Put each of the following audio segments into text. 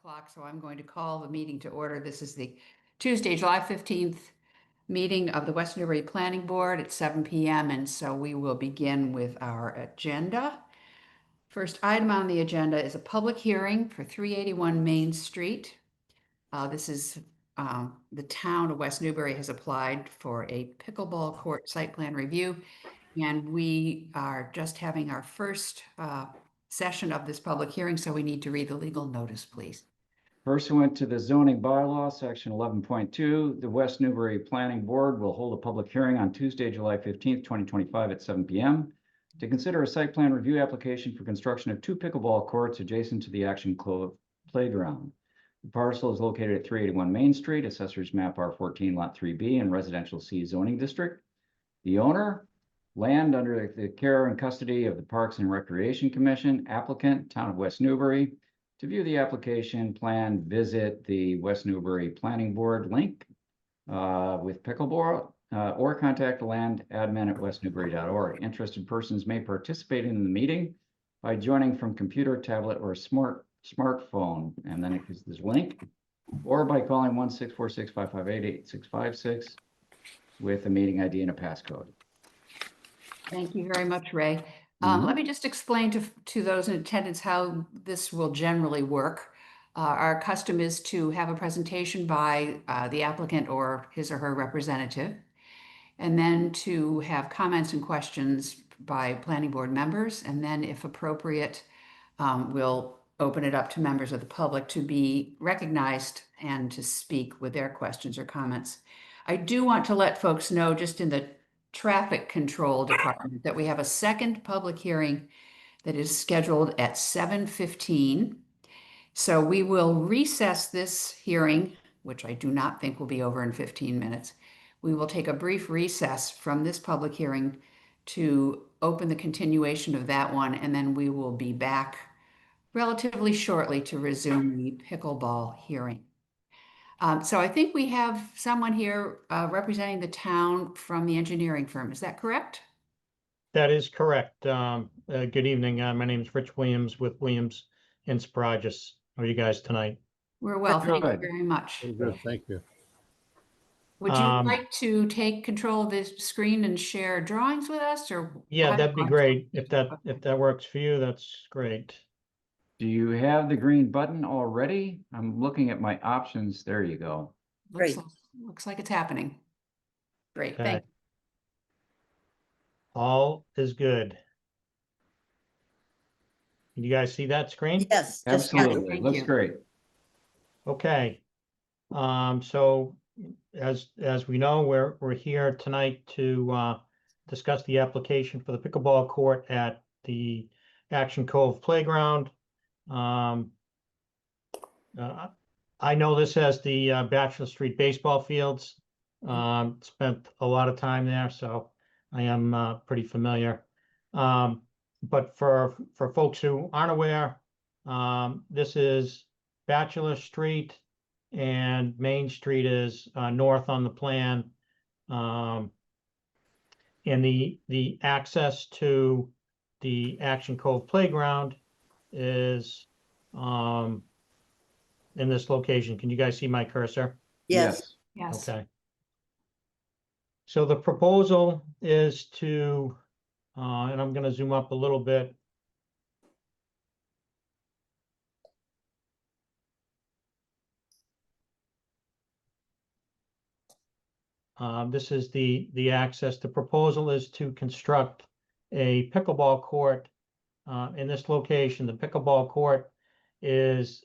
o'clock, so I'm going to call the meeting to order. This is the Tuesday, July 15th meeting of the West Newbury Planning Board at 7 p.m. And so we will begin with our agenda. First item on the agenda is a public hearing for 381 Main Street. This is the town of West Newbury has applied for a pickleball court site plan review. And we are just having our first session of this public hearing, so we need to read the legal notice, please. Pursuant to the zoning bylaw, section 11.2, the West Newbury Planning Board will hold a public hearing on Tuesday, July 15th, 2025 at 7 p.m. to consider a site plan review application for construction of 2 pickleball courts adjacent to the Action Cove playground. The parcel is located at 381 Main Street, Assessor's Map R14, Lot 3B, in Residential C zoning district. The owner, land under the care and custody of the Parks and Recreation Commission, applicant, Town of West Newbury. To view the application plan, visit the West Newbury Planning Board link with pickleball or contact the land admin at westnewbury.org. Interested persons may participate in the meeting by joining from computer, tablet, or smartphone, and then it gives this link, or by calling 1-646-558-8656 with a meeting ID and a passcode. Thank you very much, Ray. Let me just explain to those in attendance how this will generally work. Our custom is to have a presentation by the applicant or his or her representative, and then to have comments and questions by planning board members. And then, if appropriate, we'll open it up to members of the public to be recognized and to speak with their questions or comments. I do want to let folks know, just in the traffic control department, that we have a second public hearing that is scheduled at 7:15. So we will recess this hearing, which I do not think will be over in 15 minutes. We will take a brief recess from this public hearing to open the continuation of that one, and then we will be back relatively shortly to resume the pickleball hearing. So I think we have someone here representing the town from the engineering firm. Is that correct? That is correct. Good evening. My name is Rich Williams with Williams and Spragus. How are you guys tonight? We're well, thank you Good. very much. Good, thank you. Would you like to take control of this screen and share drawings with us, or? Yeah, that'd be great. If that works for you, that's great. Do you have the green button already? I'm looking at my options. There you go. Looks like it's happening. Great, Okay. thank you. All is good. Can you guys see that screen? Yes. Absolutely. Thank Looks you. great. Okay. So as we know, we're here tonight to discuss the application for the pickleball court at the Action Cove Playground. I know this as the Bachelor Street baseball fields. Spent a lot of time there, so I am pretty familiar. But for folks who aren't aware, this is Bachelor Street and Main Street is north on the plan. And the access to the Action Cove Playground is in this location. Can you guys see my cursor? Yes. Yes. Okay. So the proposal is to, and I'm going to zoom up a little bit. This is the access. The proposal is to construct a pickleball court in this location. The pickleball court is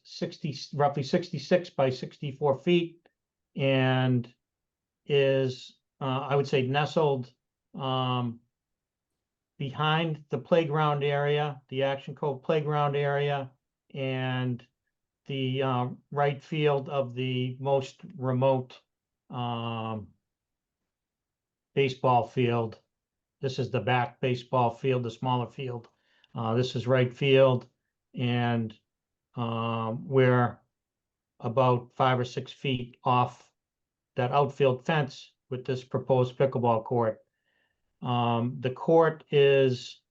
roughly 66 by 64 feet and is, I would say, nestled behind the playground area, the Action Cove playground area, and the right field of the most remote baseball field. This is the back baseball field, the smaller field. This is right field, and we're about 5 or 6 feet off that outfield fence with this proposed pickleball court. The court is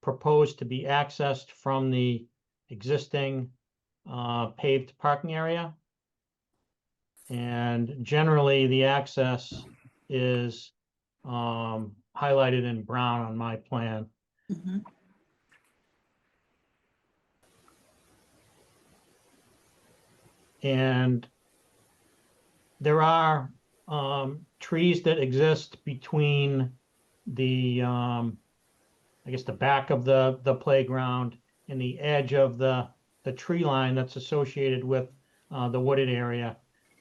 proposed to be accessed from the existing paved parking area. And generally, the access is highlighted in brown on my plan. Mhm. And there are trees that exist between the I guess the back of the playground and the edge of the tree line that's associated with the wooded area.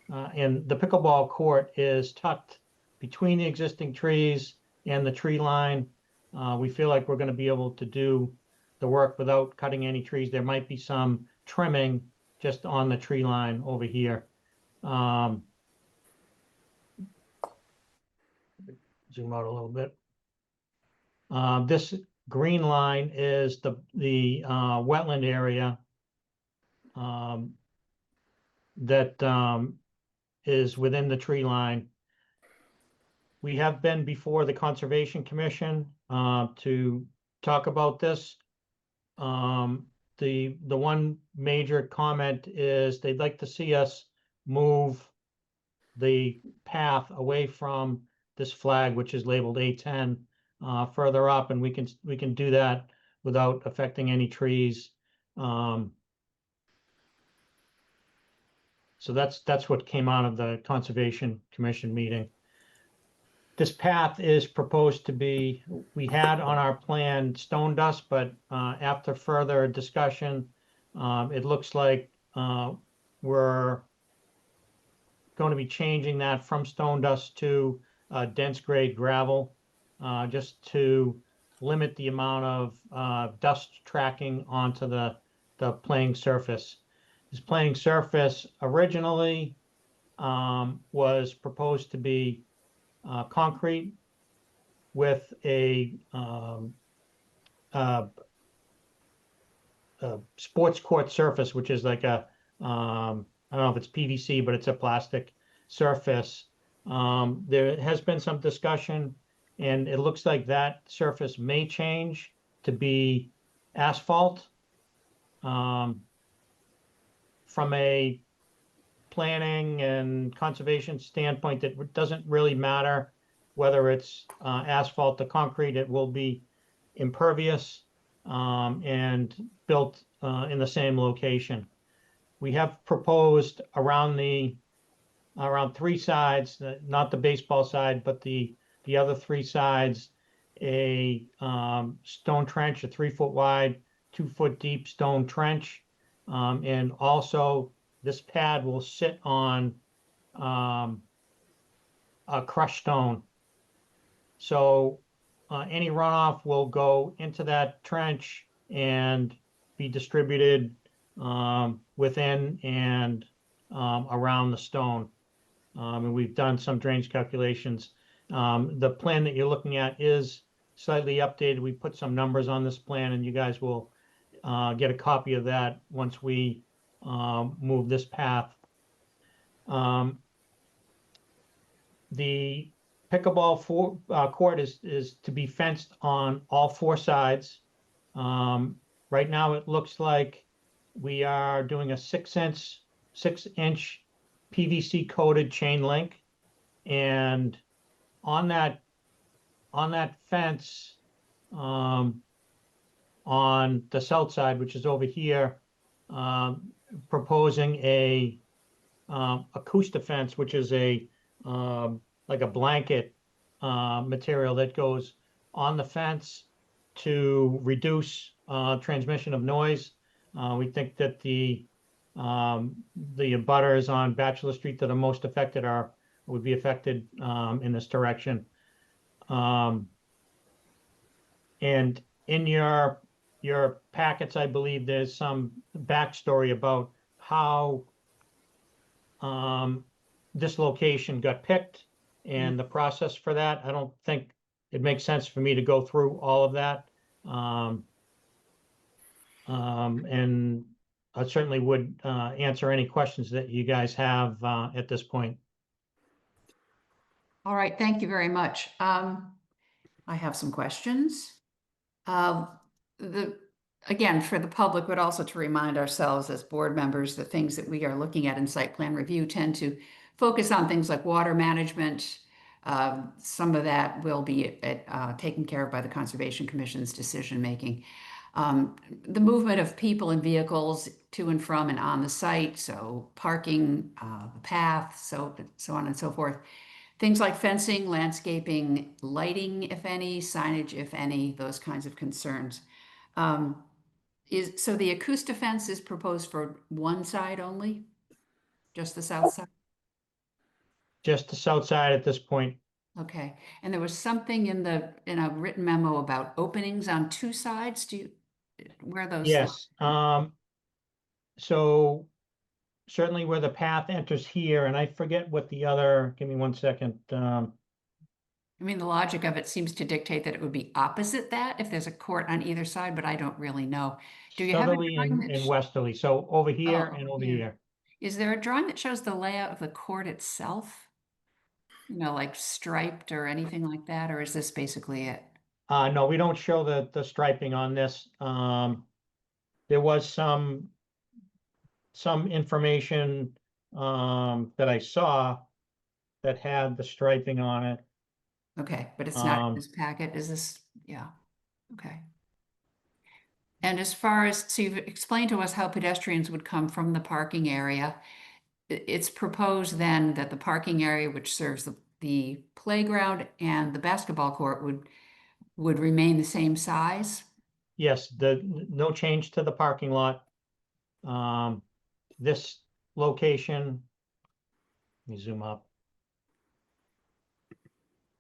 And the pickleball court is tucked between the existing trees and the tree line. We feel like we're going to be able to do the work without cutting any trees. There might be some trimming just on the tree line over here. Zoom out a little bit. This green line is the wetland area that is within the tree line. We have been before the Conservation Commission to talk about this. The one major comment is they'd like to see us move the path away from this flag, which is labeled A10, further up, and we can do that without affecting any trees. So that's what came out of the Conservation Commission meeting. This path is proposed to be, we had on our plan stone dust, but after further discussion, it looks like we're going to be changing that from stone dust to dense grade gravel, just to limit the amount of dust tracking onto the playing surface. This playing surface originally was proposed to be concrete with a sports court surface, which is like a I don't know if it's PVC, but it's a plastic surface. There has been some discussion, and it looks like that surface may change to be asphalt. From a planning and conservation standpoint, it doesn't really matter whether it's asphalt or concrete. It will be impervious and built in the same location. We have proposed around three sides, not the baseball side, but the other three sides, a stone trench, a 3-foot wide, 2-foot deep stone trench. And also this pad will sit on a crushed stone. So any runoff will go into that trench and be distributed within and around the stone. And we've done some drainage calculations. The plan that you're looking at is slightly updated. We put some numbers on this plan, and you guys will get a copy of that once we move this path. The pickleball court is to be fenced on all four sides. Right now, it looks like we are doing a 6-inch PVC coated chain link, and on that fence, on the south side, which is over here, proposing a acoustic fence, which is a like a blanket material that goes on the fence to reduce transmission of noise. We think that the abutters on Bachelor Street that are most affected would be affected in this direction. And in your packets, I believe there's some backstory about how this location got picked and the process for that. I don't think it makes sense for me to go through all of that. And I certainly would answer any questions that you guys have at this point. All right, thank you very much. I have some questions. again, for the public, but also to remind ourselves as board members, the things that we are looking at in site plan review tend to focus on things like water management. Some of that will be taken care of by the Conservation Commission's decision making. The movement of people and vehicles to and from and on the site, so parking, the path, so on and so forth. Things like fencing, landscaping, lighting, if any, signage, if any, those kinds of concerns. So the acoustic fence is proposed for one side only? Just the south side? Just the south side at this point. Okay. And there was something in a written memo about openings on two sides. Where are those? Yes, so certainly where the path enters here, and I forget what the other, give me one second. I mean, the logic of it seems to dictate that it would be opposite that if there's a court on either side, but I don't really know. Do you have a Southerly drawing that and westerly, so over here Oh, and over yeah. here. Is there a drawing that shows the layout of the court itself? You know, like striped or anything like that, or is this basically it? No, we don't show the striping on this. There was some information that I saw that had the striping on it. Okay, but it's not in this packet, is this? Yeah, okay. And as far as, so you've explained to us how pedestrians would come from the parking area. It's proposed then that the parking area, which serves the playground and the basketball court would remain the same size? Yes, no change to the parking lot. This location, let me zoom up.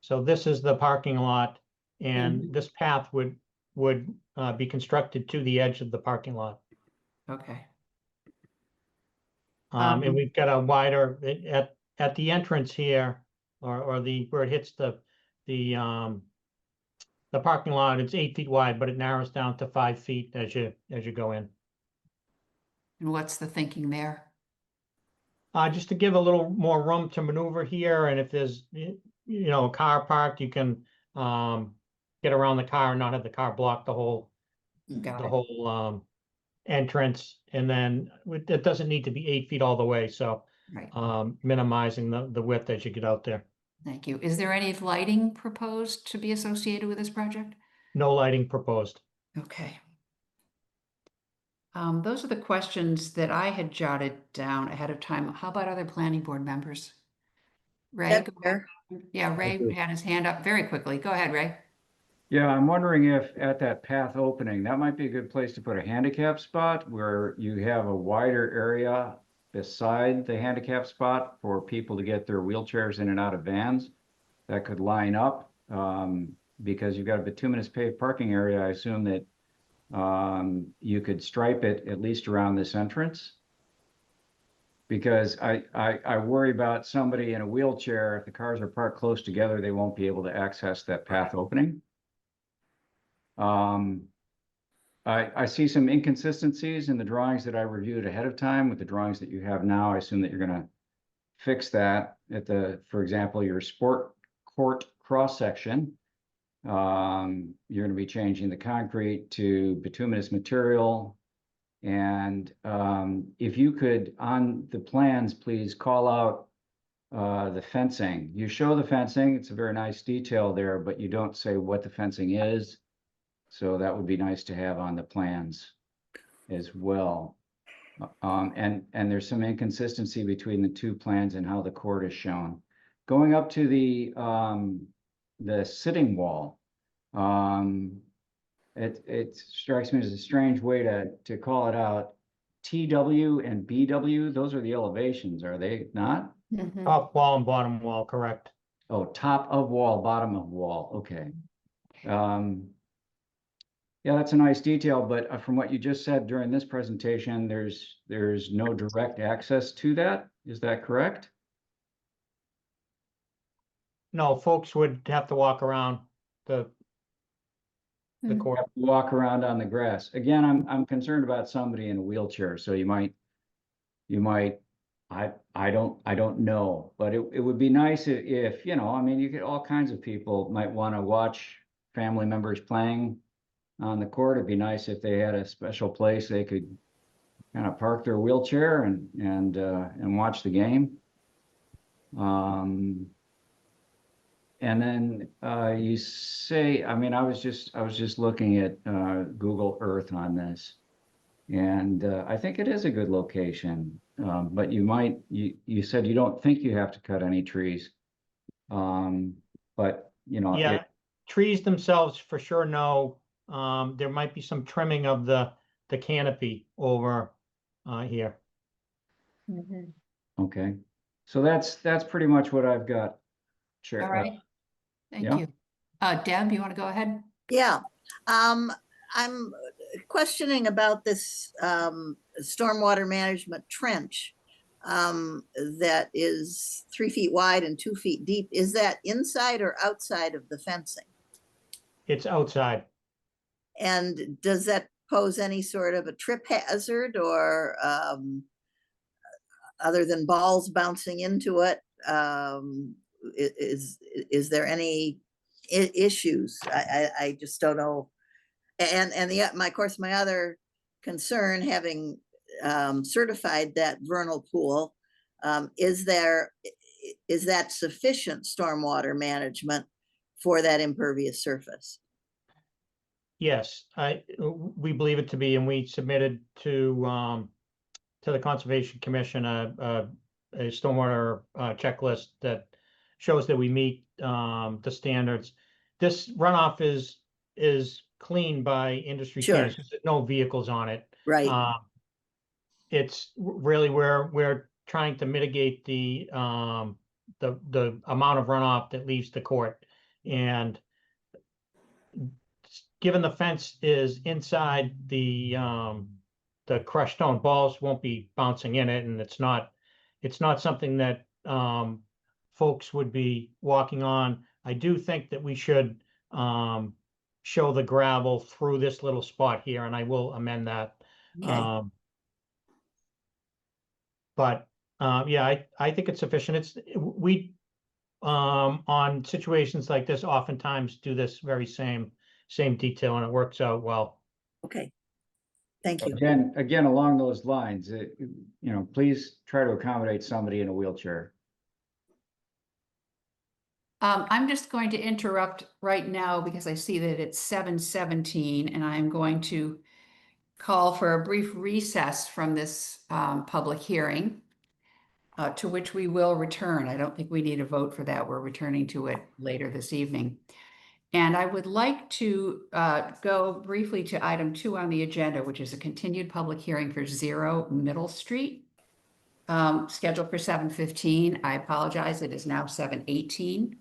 So this is the parking lot, and this path would be constructed to the edge of the parking lot. Okay. And we've got a wider at the entrance here, or the where it hits the parking lot. It's 8 feet wide, but it narrows down to 5 feet as you go in. And what's the thinking there? Just to give a little more room to maneuver here, and if there's a car parked, you can get around the car and not have the car block the whole entrance. And then it doesn't need to be 8 feet all the way, so Right. Minimizing the width as you get out there. Thank you. Is there any lighting proposed to be associated with this project? No lighting proposed. Okay. Those are the questions that I had jotted down ahead of time. How about other planning board members? Ray, That's go ahead. fair. Yeah, Ray had his hand up very quickly. Go ahead, Ray. Yeah, I'm wondering if at that path opening, that might be a good place to put a handicap spot where you have a wider area beside the handicap spot for people to get their wheelchairs in and out of vans that could line up. Because you've got a bituminous paved parking area, I assume that you could stripe it at least around this entrance. Because I worry about somebody in a wheelchair, if the cars are parked close together, they won't be able to access that path opening. I see some inconsistencies in the drawings that I reviewed ahead of time with the drawings that you have now. I assume that you're gonna fix that at for example, your sport court cross section. You're gonna be changing the concrete to bituminous material. And if you could, on the plans, please call out the fencing. You show the fencing, it's a very nice detail there, but you don't say what the fencing is. So that would be nice to have on the plans as well. And there's some inconsistency between the two plans and how the court is shown. Going up to the sitting wall, it strikes me as a strange way to call it out. TW and BW, those are the elevations, are they not? Top wall and bottom wall, correct. Oh, top of wall, bottom of wall, okay. Yeah, that's a nice detail, but from what you just said during this presentation, there's no direct access to that. Is that correct? No, folks would have to walk around the court. Walk around on the grass. Again, I'm concerned about somebody in a wheelchair, so you might, I don't know, but it would be nice if, I mean, you get all kinds of people might want to watch family members playing on the court. It'd be nice if they had a special place they could kind of park their wheelchair and watch the game. And then you say, I mean, I was just looking at Google Earth on this, and I think it is a good location. But you said you don't think you have to cut any trees. But you know, Yeah, trees themselves for sure, no. There might be some trimming of the canopy over here. okay. So that's pretty much what I've got, Chair. All right. Thank yeah. you. Deb, you want to go ahead? Yeah, I'm questioning about this stormwater management trench that is 3 feet wide and 2 feet deep. Is that inside or outside of the fencing? It's outside. And does that pose any sort of a trip hazard or other than balls bouncing into it? Is there any issues? I just don't know. And my other concern, having certified that vernal pool, is that sufficient stormwater management for that impervious surface? Yes, we believe it to be, and we submitted to the Conservation Commission a stormwater checklist that shows that we meet the standards. This runoff is cleaned by industry Sure. standards. There's no vehicles on it. Right. It's really where we're trying to mitigate the amount of runoff that leaves the court. And given the fence is inside the crushed stone, balls won't be bouncing in it, and it's not something that folks would be walking on. I do think that we should show the gravel through this little spot here, and I will amend that. Okay. But yeah, I think it's sufficient. We on situations like this oftentimes do this very same detail, and it works out well. Okay. Thank you. Again, along those lines, please try to accommodate somebody in a wheelchair. I'm just going to interrupt right now because I see that it's 7:17 and I'm going to call for a brief recess from this public hearing to which we will return. I don't think we need a vote for that. We're returning to it later this evening. And I would like to go briefly to item 2 on the agenda, which is a continued public hearing for 0 Middle Street, scheduled for 7:15. I apologize, it is now 7:18.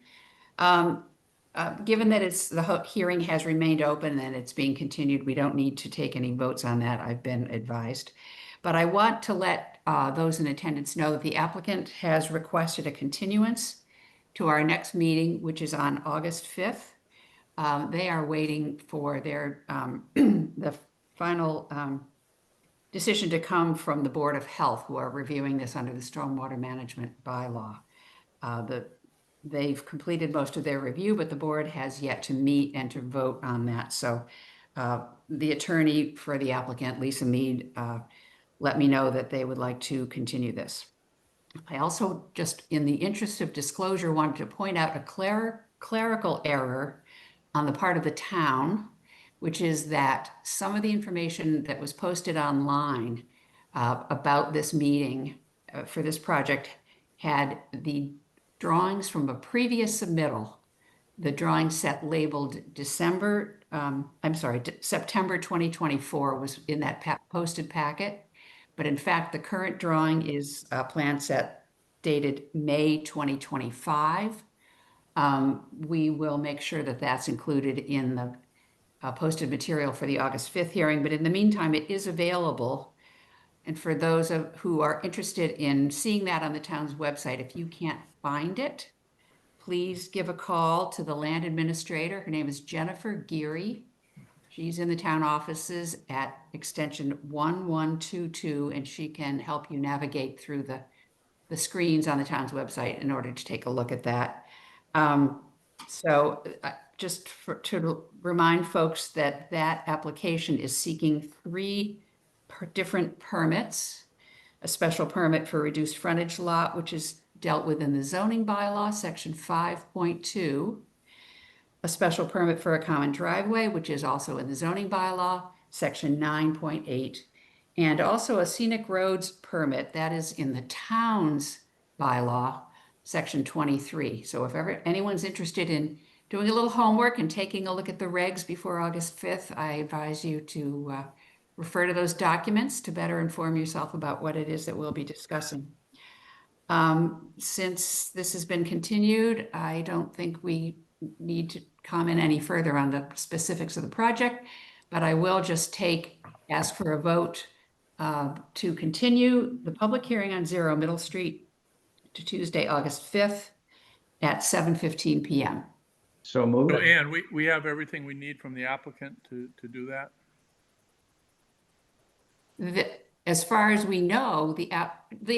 Given that the hearing has remained open and it's being continued, we don't need to take any votes on that, I've been advised. But I want to let those in attendance know that the applicant has requested a continuance to our next meeting, which is on August 5th. They are waiting for their the final decision to come from the Board of Health, who are reviewing this under the Stormwater Management Bylaw. They've completed most of their review, but the board has yet to meet and to vote on that. So the attorney for the applicant, Lisa Mead, let me know that they would like to continue this. I also, just in the interest of disclosure, wanted to point out a clerical error on the part of the town, which is that some of the information that was posted online about this meeting for this project had the drawings from a previous submittal, the drawing set labeled September 2024 was in that posted packet. But in fact, the current drawing is a plan set dated May 2025. We will make sure that that's included in the posted material for the August 5th hearing. But in the meantime, it is available. And for those who are interested in seeing that on the town's website, if you can't find it, please give a call to the land administrator. Her name is Jennifer Geary. She's in the town offices at extension 1122, and she can help you navigate through the screens on the town's website in order to take a look at that. So to remind folks that that application is seeking three different permits. A special permit for reduced frontage lot, which is dealt with in the zoning bylaw, section 5.2. A special permit for a common driveway, which is also in the zoning bylaw, section 9.8. And also a scenic roads permit that is in the town's bylaw, section 23. So if ever anyone's interested in doing a little homework and taking a look at the regs before August 5th, I advise you to refer to those documents to better inform yourself about what it is that we'll be discussing. Since this has been continued, I don't think we need to comment any further on the specifics of the project, but I will just ask for a vote to continue the public hearing on 0 Middle Street to Tuesday, August 5th at 7:15 p.m. So moved. So, Ann, we have everything we need from the applicant to do that? As far as we know, the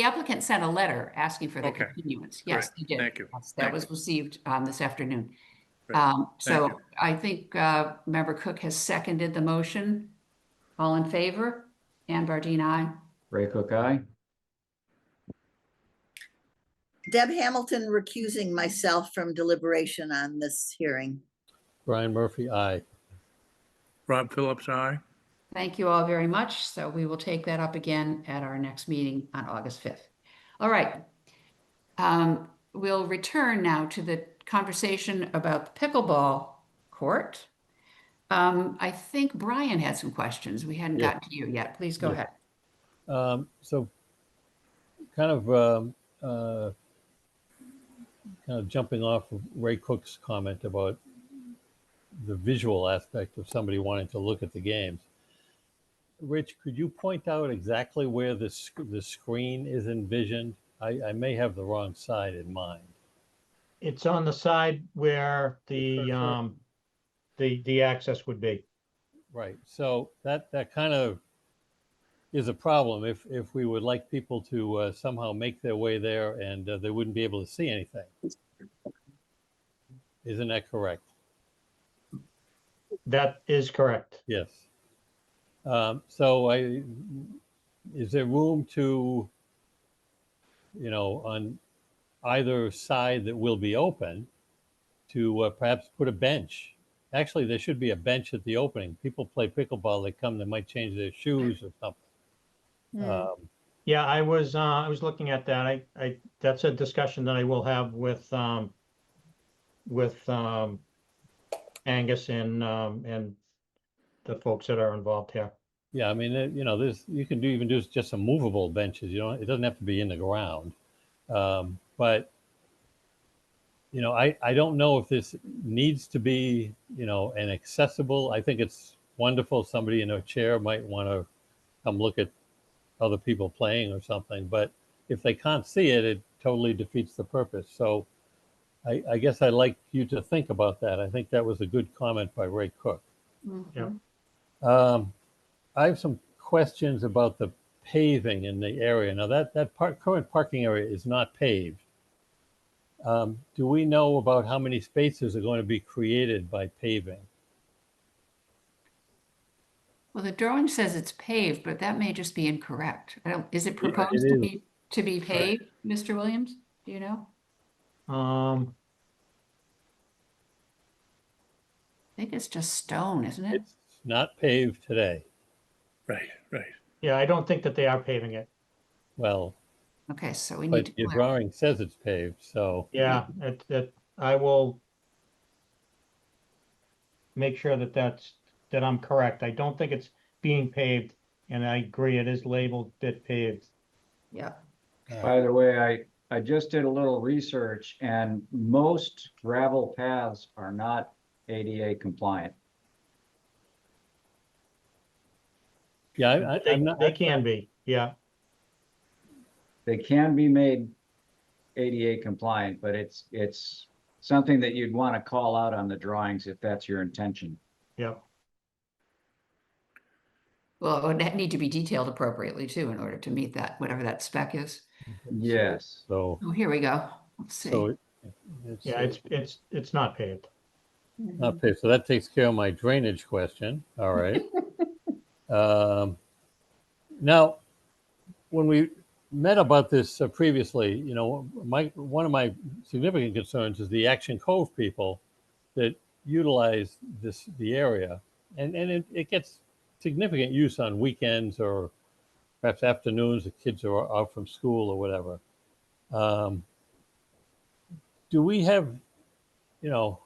applicant sent a letter asking for the Okay. continuance. Yes, Great. he did. Thank you. Yes, Thank that was received this afternoon. Great. Thank So you. I think Member Cook has seconded the motion. All in favor? Ann Bardine, aye. Ray Cook, aye. Deb Hamilton recusing myself from deliberation on this hearing. Brian Murphy, aye. Rob Phillips, aye. Thank you all very much. So we will take that up again at our next meeting on August 5th. All right. We'll return now to the conversation about the pickleball court. I think Brian had some questions. We hadn't Yeah. gotten to you yet. Please go Yeah. ahead. So kind of jumping off of Ray Cook's comment about the visual aspect of somebody wanting to look at the games. Rich, could you point out exactly where the screen is envisioned? I may have the wrong side in mind. It's on the side where the access would be. Right. So that kind of is a problem if we would like people to somehow make their way there and they wouldn't be able to see anything. Isn't that correct? That is correct. Yes. Is there room to, on either side that will be open to perhaps put a bench? Actually, there should be a bench at the opening. People play pickleball, they come, they might change their shoes or something. Yeah, I was looking at that. That's a discussion that I will have with Angus and the folks that are involved here. Yeah, I mean, you can even do just some movable benches. It doesn't have to be in the ground. But I don't know if this needs to be, an accessible. I think it's wonderful. Somebody in a chair might want to come look at other people playing or something. But if they can't see it, it totally defeats the purpose. So I guess I'd like you to think about that. I think that was a good comment by Ray Cook. Yeah. I have some questions about the paving in the area. Now that current parking area is not paved. Do we know about how many spaces are going to be created by paving? Well, the drawing says it's paved, but that may just be incorrect. Is it Yeah, proposed it is. to be paved, Mr. Williams? Do you know? Um, I think it's just stone, isn't it? It's not paved today. Right. yeah, I don't think that they are paving it. Well, Okay, so we need but to your clarify. drawing says it's paved, so Yeah, I will make sure that I'm correct. I don't think it's being paved, and I agree, it is labeled bit paved. Yeah. By the way, I just did a little research and most gravel paths are not ADA compliant. yeah, I'm not. They can be, yeah. They can be made ADA compliant, but it's something that you'd want to call out on the drawings if that's your intention. Yep. Well, it would need to be detailed appropriately too in order to meet that, whatever that spec is. Yes. So Oh, here we go. Let's see. so Yeah, it's not paved. Okay, so that takes care of my drainage question. All right. Now, when we met about this previously, one of my significant concerns is the Action Cove people that utilize the area, and it gets significant use on weekends or perhaps afternoons. The kids are out from school or whatever. Do we have, how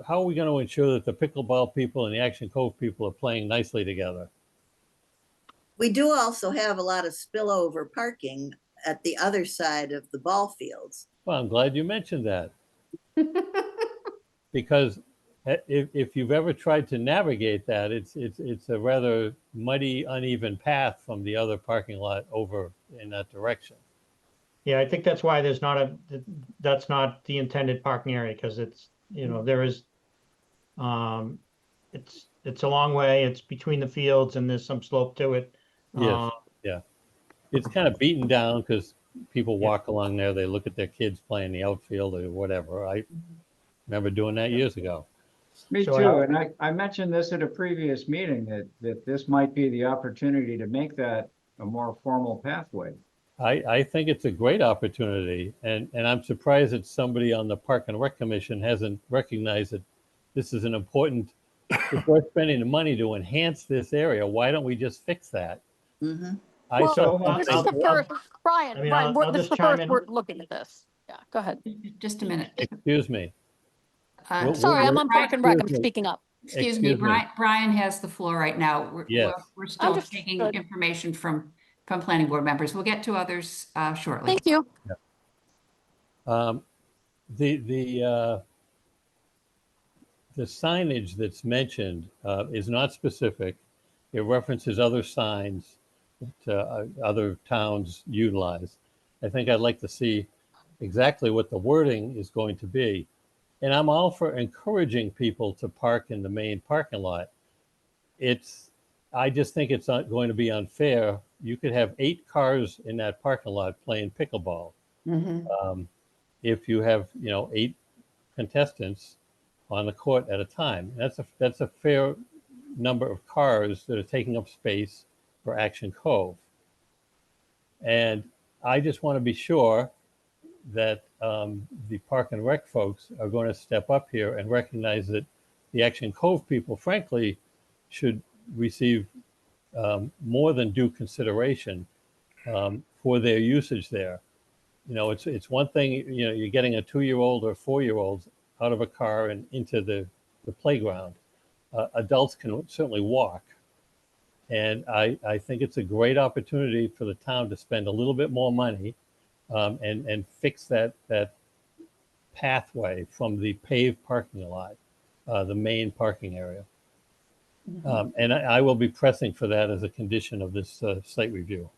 are we going to ensure that the pickleball people and the Action Cove people are playing nicely together? We do also have a lot of spillover parking at the other side of the ball fields. Well, I'm glad you mentioned that, because if you've ever tried to navigate that, it's a rather muddy, uneven path from the other parking lot over in that direction. Yeah, I think that's why that's not the intended parking area, because it's, there is, it's a long way, it's between the fields and there's some slope to it. Yes, yeah. It's kind of beaten down because people Yeah. walk along there, they look at their kids playing the outfield or whatever. I remember doing that years ago. Me So, too, and I mentioned this at a previous meeting, that this might be the opportunity to make that a more formal pathway. I think it's a great opportunity, and I'm surprised that somebody on the Park and Rec Commission hasn't recognized that this is an important, if we're spending the money to enhance this area, why don't we just fix that? Mhm. I Well, saw I'll- This is something, the first, Brian, I mean, Brian, I'll this is just the chime first in. we're looking at this. Yeah, go ahead. Just a minute. excuse me, Uh, Sorry, I'm we're- on Park and Rec. I'm excuse me. speaking up. Excuse me, Brian has the floor right now. Yes. We're still taking Understood. information from planning board members. We'll get to others shortly. Thank you. The signage that's mentioned is not specific. It references other signs that other towns utilize. I think I'd like to see exactly what the wording is going to be. And I'm all for encouraging people to park in the main parking lot. I just think it's not going to be unfair. You could have 8 cars in that parking lot playing pickleball. If you have, 8 contestants on the court at a time. That's a fair number of cars that are taking up space for Action Cove. And I just want to be sure that the Park and Rec folks are going to step up here and recognize that the Action Cove people, frankly, should receive more than due consideration for their usage there. It's one thing, you're getting a 2-year-old or 4-year-old out of a car and into the playground. Adults can certainly walk. And I think it's a great opportunity for the town to spend a little bit more money and fix that pathway from the paved parking lot, the main parking area. And I will be pressing for that as a condition of this site review.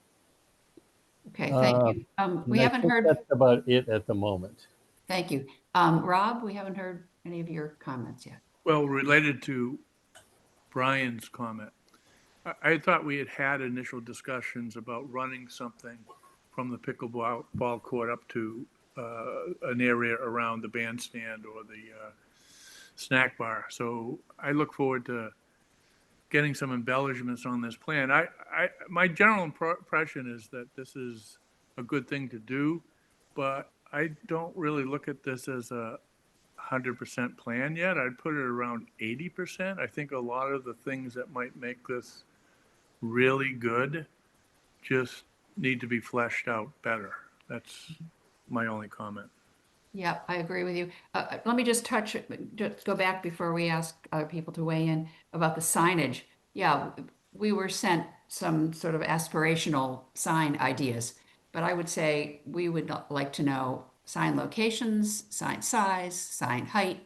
Okay, thank you. We I haven't think heard, that's about it at the moment. thank you. Rob, we haven't heard any of your comments yet. Well, related to Brian's comment, I thought we had initial discussions about running something from the pickleball court up to an area around the bandstand or the snack bar. So I look forward to getting some embellishments on this plan. My general impression is that this is a good thing to do, but I don't really look at this as a 100% plan yet. I'd put it around 80%. I think a lot of the things that might make this really good just need to be fleshed out better. That's my only comment. Yeah, I agree with you. Let me just go back before we ask other people to weigh in about the signage. Yeah, we were sent some sort of aspirational sign ideas, but I would say we would like to know sign locations, sign size, sign height,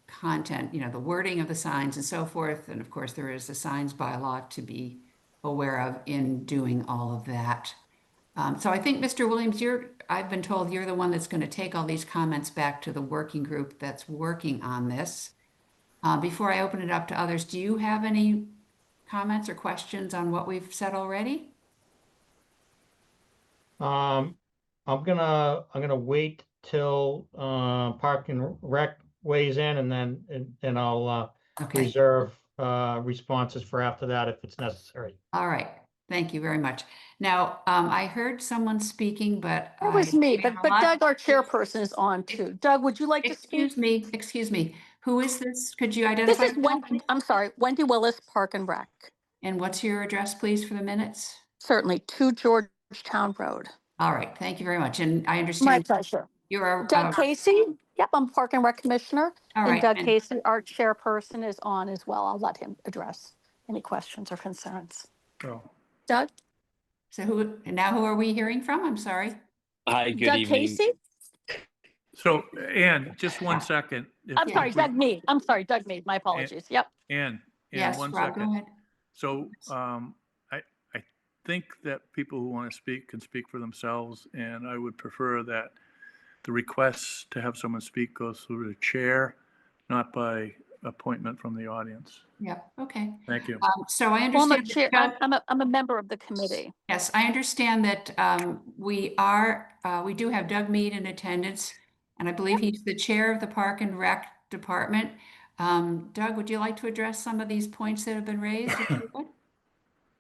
content, the wording of the signs and so forth. And of course, there is a signs bylaw to be aware of in doing all of that. So I think, Mr. Williams, I've been told you're the one that's going to take all these comments back to the working group that's working on this. Before I open it up to others, do you have any comments or questions on what we've said already? I'm gonna wait till Park and Rec weighs in, and then, and I'll Okay, reserve responses for after that if it's necessary. all right. Thank you very much. Now, I heard someone speaking, but That was I me, have but a lot- Doug, our chairperson, is on too. Doug, would you like to speak? Excuse me. Who is this? Could you This identify? is Wendy, I'm sorry, Wendy Willis, Park and Rec. And what's your address, please, for the minutes? Certainly, 2 Georgetown Road. All right, thank you very much. And I My understand pleasure. you're Doug Casey, yep, I'm Park and Rec Commissioner. all And right. Doug And Casey, our chairperson, is on as well. I'll let him address any questions or concerns. Oh, Doug? so who are we hearing from? I'm sorry. Hi, good Doug evening. Casey? so Ann, just one second. I'm If sorry, we- Doug Mead. I'm sorry, Doug Mead. My apologies. Yep. Ann, Yes, one Rob, go second. ahead. So I think that people who want to speak can speak for themselves, and I would prefer that the requests to have someone speak goes through the chair, not by appointment from the audience. Yeah, okay. Thank you. So I Well, I'm a understand. chair, that Doug- I'm a member of the committee. Yes, I understand that we do have Doug Mead in attendance, and I believe he's the chair of the Park and Rec Department. Doug, would you like to address some of these points that have been raised? If you would?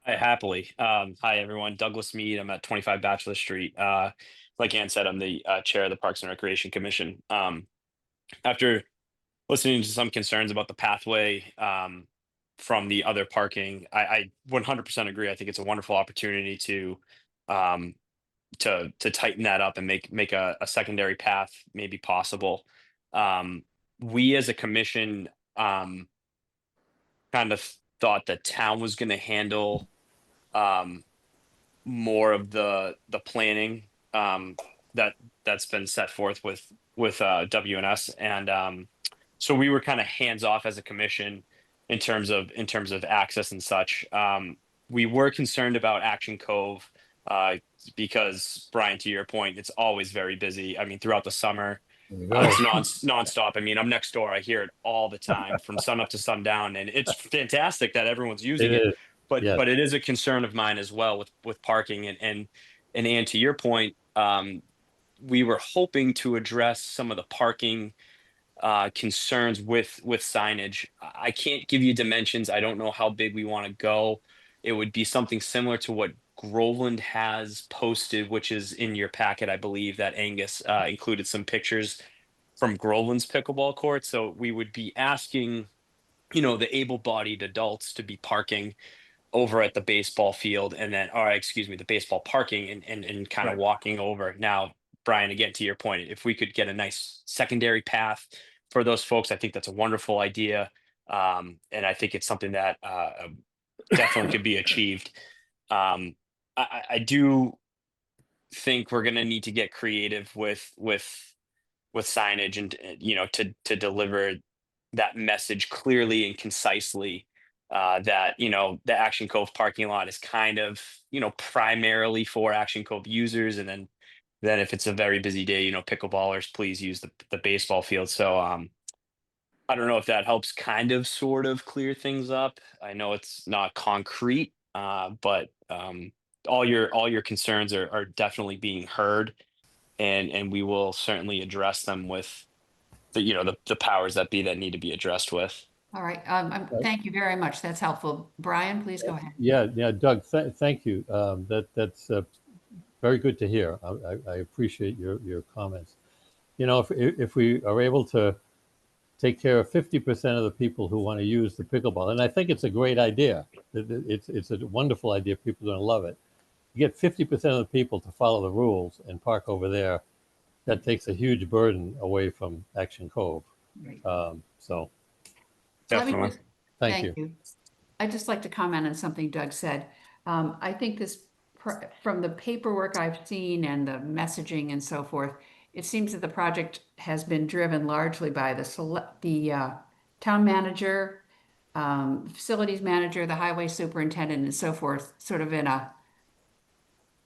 Hi, happily. Hi, everyone. Douglas Mead. I'm at 25 Bachelor Street. Like Ann said, I'm the chair of the Parks and Recreation Commission. After listening to some concerns about the pathway from the other parking, I 100% agree. I think it's a wonderful opportunity um, to tighten that up and make a secondary path maybe possible. We as a commission kind of thought that town was going to handle um, more of the planning that's been set forth with WNS, and so we were kind of hands off as a commission in terms of access and such. We were concerned about Action Cove because Brian, to your point, it's always very busy. I mean, throughout the summer. There you It's go. nonstop. I mean, I'm next door. I hear it all the time from sun up to sundown, and it's fantastic that everyone's using It it. is. But Yes. but it is a concern of mine as well with parking and Ann, to your point, we were hoping to address some of the parking concerns with signage. I can't give you dimensions. I don't know how big we want to go. It would be something similar to what Groveland has posted, which is in your packet, I believe, that Angus included some pictures from Groveland's pickleball court. So we would be asking, the able-bodied adults to be parking over at the baseball field, and then, or excuse me, the baseball parking, and kind of Right. walking over. Now, Brian, again, to your point, if we could get a nice secondary path for those folks, I think that's a wonderful idea. And I think it's something that definitely could be achieved. I do think we're going to need to get creative with signage, and to deliver that message clearly and concisely, that the Action Cove parking lot is kind of primarily for Action Cove users, and then if it's a very busy day, pickleballers, please use the baseball field. So I don't know if that helps kind of sort of clear things up. I know it's not concrete, but all your concerns are definitely being heard, and we will certainly address them with the powers that be that need to be addressed with. All right. Thank you very much. That's helpful. Brian, please go ahead. Yeah, Doug, thank you. That's very good to hear. I appreciate your comments. If we are able to take care of 50% of the people who want to use the pickleball, and I think it's a great idea. It's a wonderful idea. People are going to love it. You get 50% of the people to follow the rules and park over there. That takes a huge burden away from Action Cove. Great. So Let me Definitely. just- thank you. I'd just like to comment on something Doug said. I think from the paperwork I've seen and the messaging and so forth, it seems that the project has been driven largely by the town manager, facilities manager, the highway superintendent, and so forth, sort of in a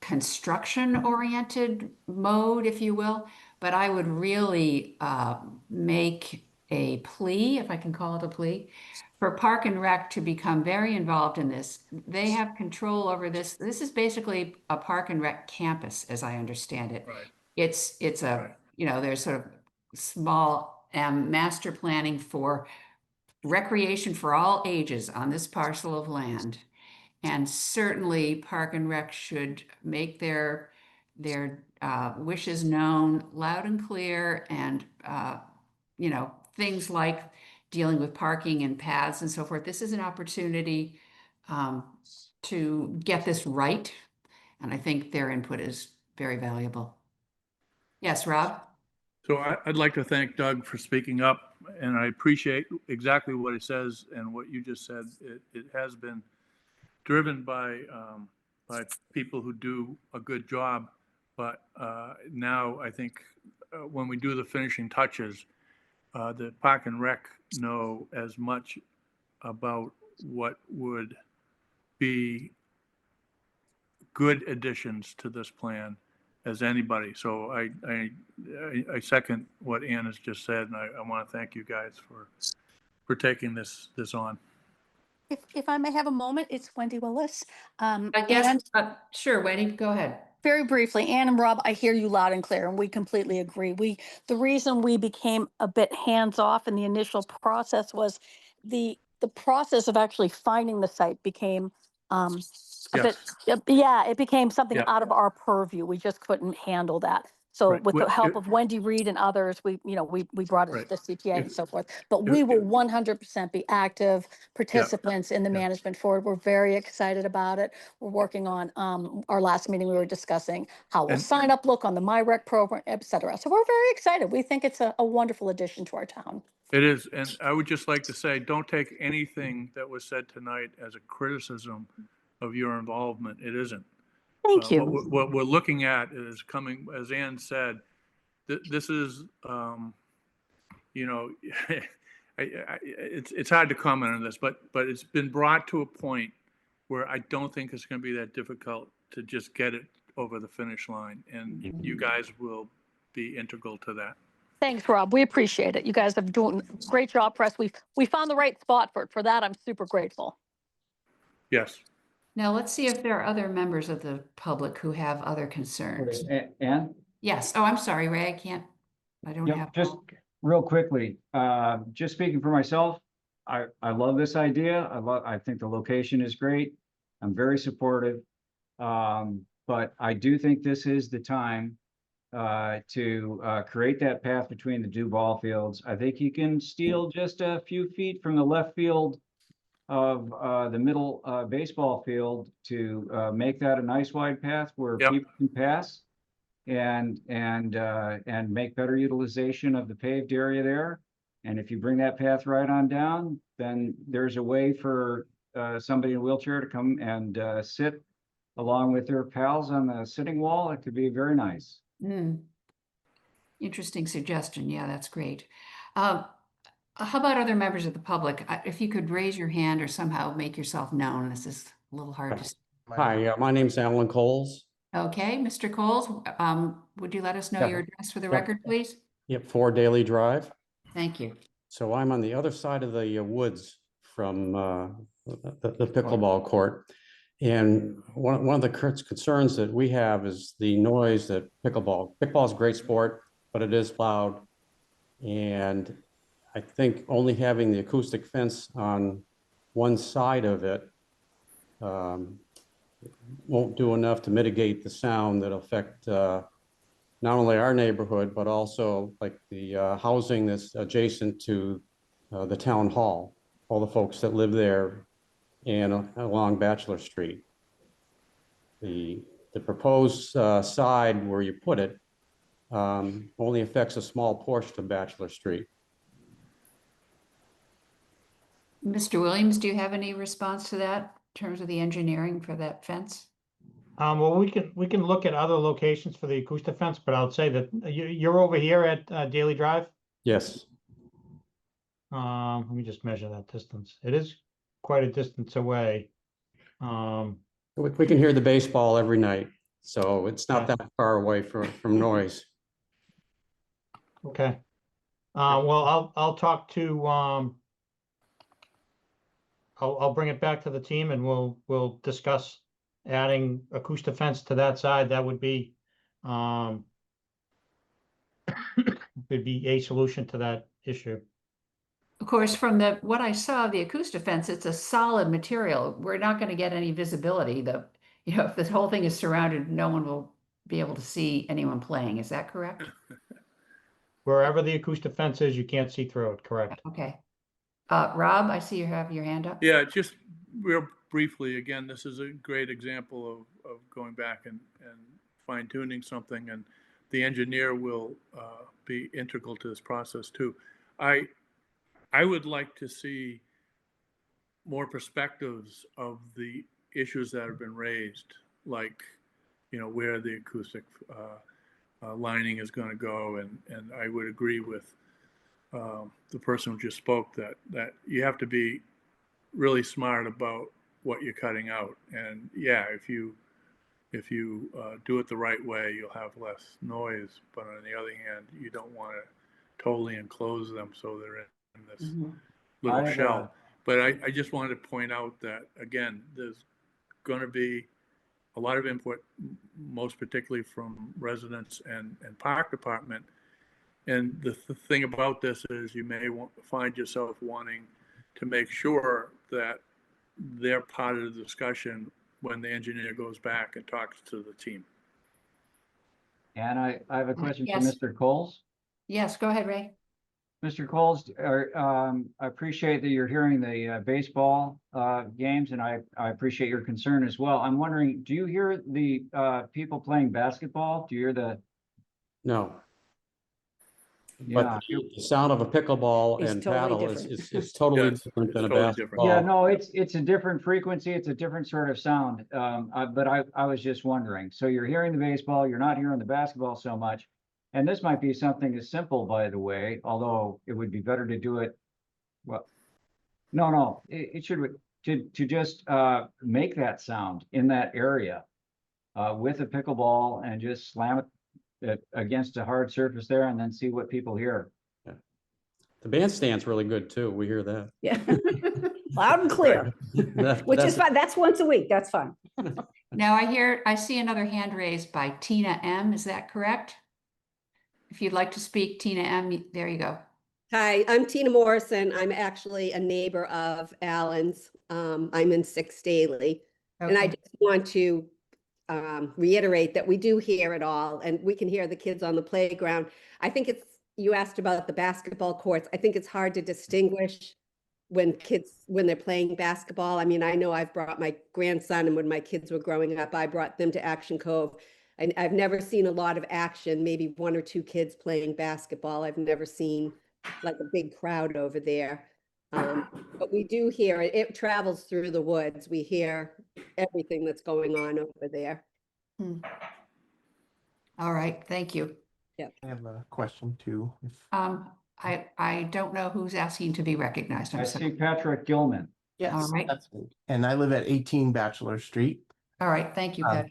construction-oriented mode, if you will. But I would really make a plea, if I can call it a plea, for Park and Rec to become very involved in this. They have control over this. This is basically a Park and Rec campus, as I understand it. Right. It's a, Right. there's sort of small am master planning for recreation for all ages on this parcel of land. And certainly Park and Rec should make their wishes known loud and clear, and things like dealing with parking and paths and so forth. This is an opportunity to get this right, and I think their input is very valuable. Yes, Rob? So I'd like to thank Doug for speaking up, and I appreciate exactly what he says and what you just said. It has been driven by people who do a good job, but now I think when we do the finishing touches, the Park and Rec know as much about what would be good additions to this plan as anybody. So I second what Ann has just said, and I want to thank you guys for taking this on. If I may have a moment, it's Wendy Willis. I guess, And sure, Wendy, go ahead. very briefly, Ann and Rob, I hear you loud and clear, and we completely agree. The reason we became a bit hands-off in the initial process was the process of actually finding the site became a bit, yeah, it became something Yeah. out of our purview. We just couldn't handle that. So Right. with the Well, help of Wendy Reed and others, we brought it to Right. the CPA and If- so forth. But if- we will 100% be active participants in the Yeah. management forward. We're very excited about it. We're working on our last meeting, we were discussing how will And- sign up look on the MyRec program, et cetera. So we're very excited. We think it's a wonderful addition to our town. It is, and I would just like to say, don't take anything that was said tonight as a criticism of your involvement. It isn't. Thank you. What we're looking at is coming, as Ann said, this is, it's hard to comment on this, but it's been brought to a point where I don't think it's going to be that difficult to just get it over the finish line, and you guys will be integral to that. Thanks, Rob. We appreciate it. You guys have doing a great job for us. We found the right spot for it. For that, I'm super grateful. Yes. Now, let's see if there are other members of the public who have other concerns. Ann? Yes. Oh, I'm sorry, Ray. I don't Yep, have. just real quickly, just speaking for myself, I love this idea. I think the location is great. I'm very supportive. But I do think this is the time to create that path between the two ball fields. I think you can steal just a few feet from the left field of the middle baseball field to make that a nice wide path where Yep. people can pass and make better utilization of the paved area there. And if you bring that path right on down, then there's a way for somebody in a wheelchair to come and sit along with their pals on the sitting wall. It could be very nice. Interesting suggestion. Yeah, that's great. How about other members of the public? If you could raise your hand or somehow make yourself known. This is a little hard to. Hi, my name's Alan Coles. Okay, Mr. Coles, would you let us know Yep. your address for the Yep. record, please? Yep, 4 Daily Drive. Thank you. So I'm on the other side of the woods from the pickleball court. And one of the concerns that we have is the noise that pickleball is a great sport, but it is loud. And I think only having the acoustic fence on one side of it won't do enough to mitigate the sound that'll affect not only our neighborhood, but also like the housing that's adjacent to the town hall, all the folks that live there and along Bachelor Street. The proposed side where you put it only affects a small portion of Bachelor Street. Mr. Williams, do you have any response to that in terms of the engineering for that fence? Well, we can look at other locations for the acoustic fence, but I'll say that you're over here at Daily Drive. Yes. Let me just measure that distance. It is quite a distance away. We can hear the baseball every night, so it's not Okay. that far away from noise. Okay. Well, I'll talk to I'll bring it back to the team and we'll discuss adding acoustic fence to that side. That would be could be a solution to that issue. Of course, from what I saw of the acoustic fence, it's a solid material. We're not going to get any visibility. If this whole thing is surrounded, no one will be able to see anyone playing. Is that correct? Wherever the acoustic fence is, you can't see through it, correct? Okay. Rob, I see you have your hand up. Yeah, just real briefly, again, this is a great example of going back and fine tuning something, and the engineer will be integral to this process too. I would like to see more perspectives of the issues that have been raised, like, where the acoustic lining is going to go. And I would agree with the person who just spoke that you have to be really smart about what you're cutting out. And yeah, if you do it the right way, you'll have less noise. But on the other hand, you don't want to totally enclose them so they're in this little shell. But I just wanted to point out that, again, there's going to be a lot of input, most particularly from residents and park department. And the thing about this is you may find yourself wanting to make sure that they're part of the discussion when the engineer goes back and talks to the team. And I have a question for Yes. Mr. Coles. Yes, go ahead, Ray. Mr. Coles, I appreciate that you're hearing the baseball games, and I appreciate your concern as well. I'm wondering, do you hear the people playing basketball? Do you hear the? No. Yeah. But the sound of a pickleball It's and totally paddle different. is totally Yes, different it's than a totally different. basketball. Yeah, no, it's a different frequency. It's a different sort of sound. But I was just wondering. So you're hearing the baseball, you're not hearing the basketball so much. And this might be something as simple, by the way, although it would be better to do it. Well, no, it should to just make that sound in that area with a pickleball and just slam it against a hard surface there and then see what people hear. The bandstand's really good too. We hear that. Yeah. Loud and clear, which is fine. That's once a week. That's fine. Now I see another hand raised by Tina M. Is that correct? If you'd like to speak, Tina M., there you go. Hi, I'm Tina Morrison. I'm actually a neighbor of Alan's. I'm in 6 Daily. And I Okay. just want to reiterate that we do hear it all, and we can hear the kids on the playground. I think you asked about the basketball courts. I think it's hard to distinguish when they're playing basketball. I mean, I know I've brought my grandson, and when my kids were growing up, I brought them to Action Cove. And I've never seen a lot of action, maybe 1 or 2 kids playing basketball. I've never seen like a big crowd over there. But we do hear it. It travels through the woods. We hear everything that's going on over there. All right, thank you. Yeah. I have a question too. I don't know who's asking to be recognized. I'm I see sorry. Patrick Gilman. Yes, All right. that's me. And I live at 18 Bachelor Street. All right, thank you, Pat.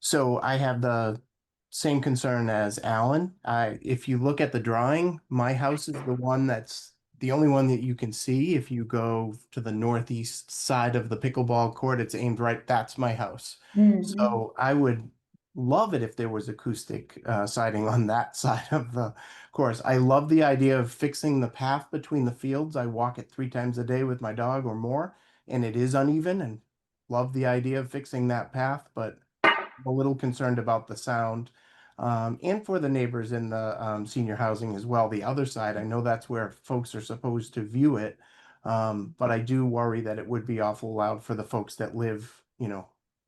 So I have the same concern as Alan. If you look at the drawing, my house is the one that's the only one that you can see. If you go to the northeast side of the pickleball court, it's aimed right. That's my house. So I would love it if there was acoustic siding on that side of the course. I love the idea of fixing the path between the fields. I walk it 3 times a day with my dog or more, and it is uneven, and love the idea of fixing that path, but I'm a little concerned about the sound. And for the neighbors in the senior housing as well. The other side, I know that's where folks are supposed to view it, but I do worry that it would be awful loud for the folks that live,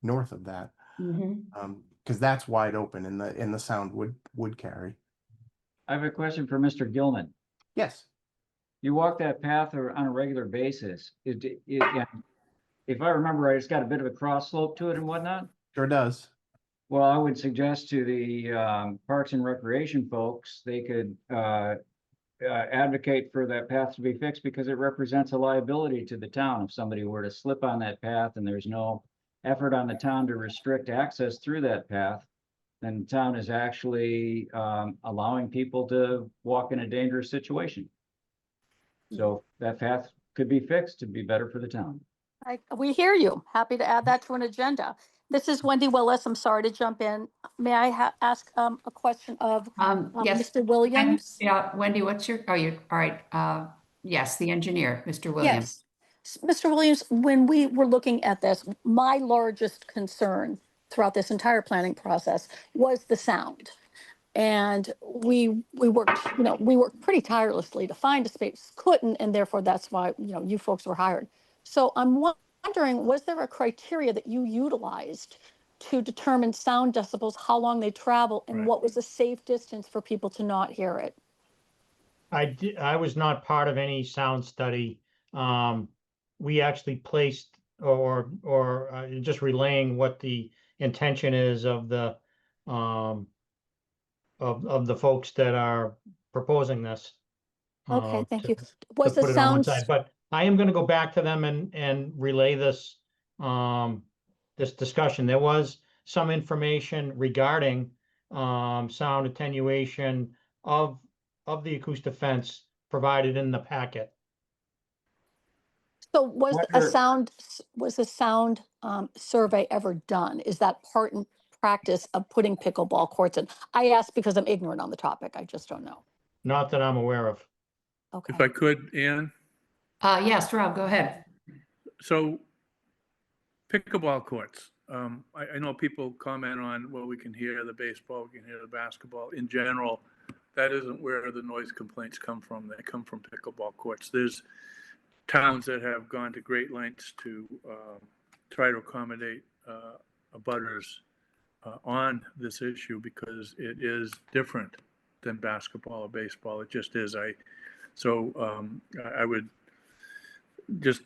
north of that, because that's wide open and the sound would carry. I have a question for Mr. Gilman. Yes. You walk that path on a regular basis. If I remember right, it's got a bit of a cross slope to it and whatnot. Sure does. Well, I would suggest to the Parks and Recreation folks, they could advocate for that path to be fixed because it represents a liability to the town. If somebody were to slip on that path and there's no effort on the town to restrict access through that path, then the town is actually allowing people to walk in a dangerous situation. So that path could be fixed to be better for the town. We hear you. Happy to add that to an agenda. This is Wendy Willis. I'm sorry to jump in. May I ask a question of Yes. Mr. Williams? Yeah, Wendy, what's your, all right. Yes, the engineer, Mr. Williams. Yes. Mr. Williams, when we were looking at this, my largest concern throughout this entire planning process was the sound. And we worked, we worked pretty tirelessly to find a space, couldn't, and therefore that's why, you folks were hired. So I'm wondering, was there a criteria that you utilized to determine sound decibels, how long they travel, and Right. what was a safe distance for people to not hear it? I was not part of any sound study. We actually placed or just relaying what the intention is of the of the folks that are proposing this. Okay, thank to- you. To Was the put it on one sound, side, but I am gonna go back to them and relay this this discussion. There was some information regarding sound attenuation of the acoustic fence provided in the packet. so was Wonder- was a sound survey ever done? Is that part and practice of putting pickleball courts in? I ask because I'm ignorant on the topic. I just don't know. Not that I'm aware of. Okay. If I could, Ann, Yes, Rob, go ahead. so pickleball courts. I know people comment on, well, we can hear the baseball, we can hear the basketball. In general, that isn't where the noise complaints come from. They come from pickleball courts. There's towns that have gone to great lengths to try to accommodate abutters on this issue because it is different than basketball or baseball. It just is. I would just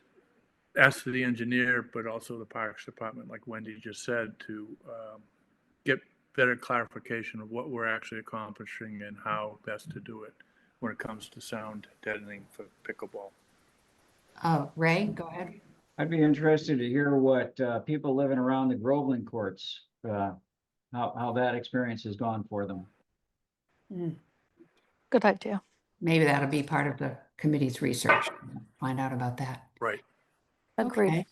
ask the engineer, but also the Parks Department, like Wendy just said, to get better clarification of what we're actually accomplishing and how best to do it when it comes to sound deadening for pickleball. Ray, go ahead. I'd be interested to hear what people living around the Groveland courts, how that experience has gone for them. Good idea. Maybe that'll be part of the committee's research. Find out about that. Right. Agreed.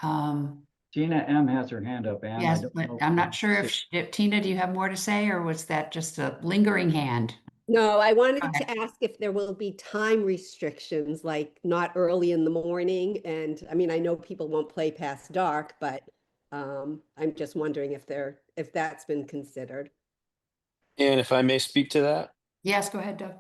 Okay. Tina M has her hand up, Ann. I Yes, don't but know I'm you not sure see- if Tina, do you have more to say, or was that just a lingering hand? No, I wanted Okay. to ask if there will be time restrictions, like not early in the morning. And I mean, I know people won't play past dark, but I'm just wondering if that's been considered. And if I may speak to that. Yes, go ahead, Doug.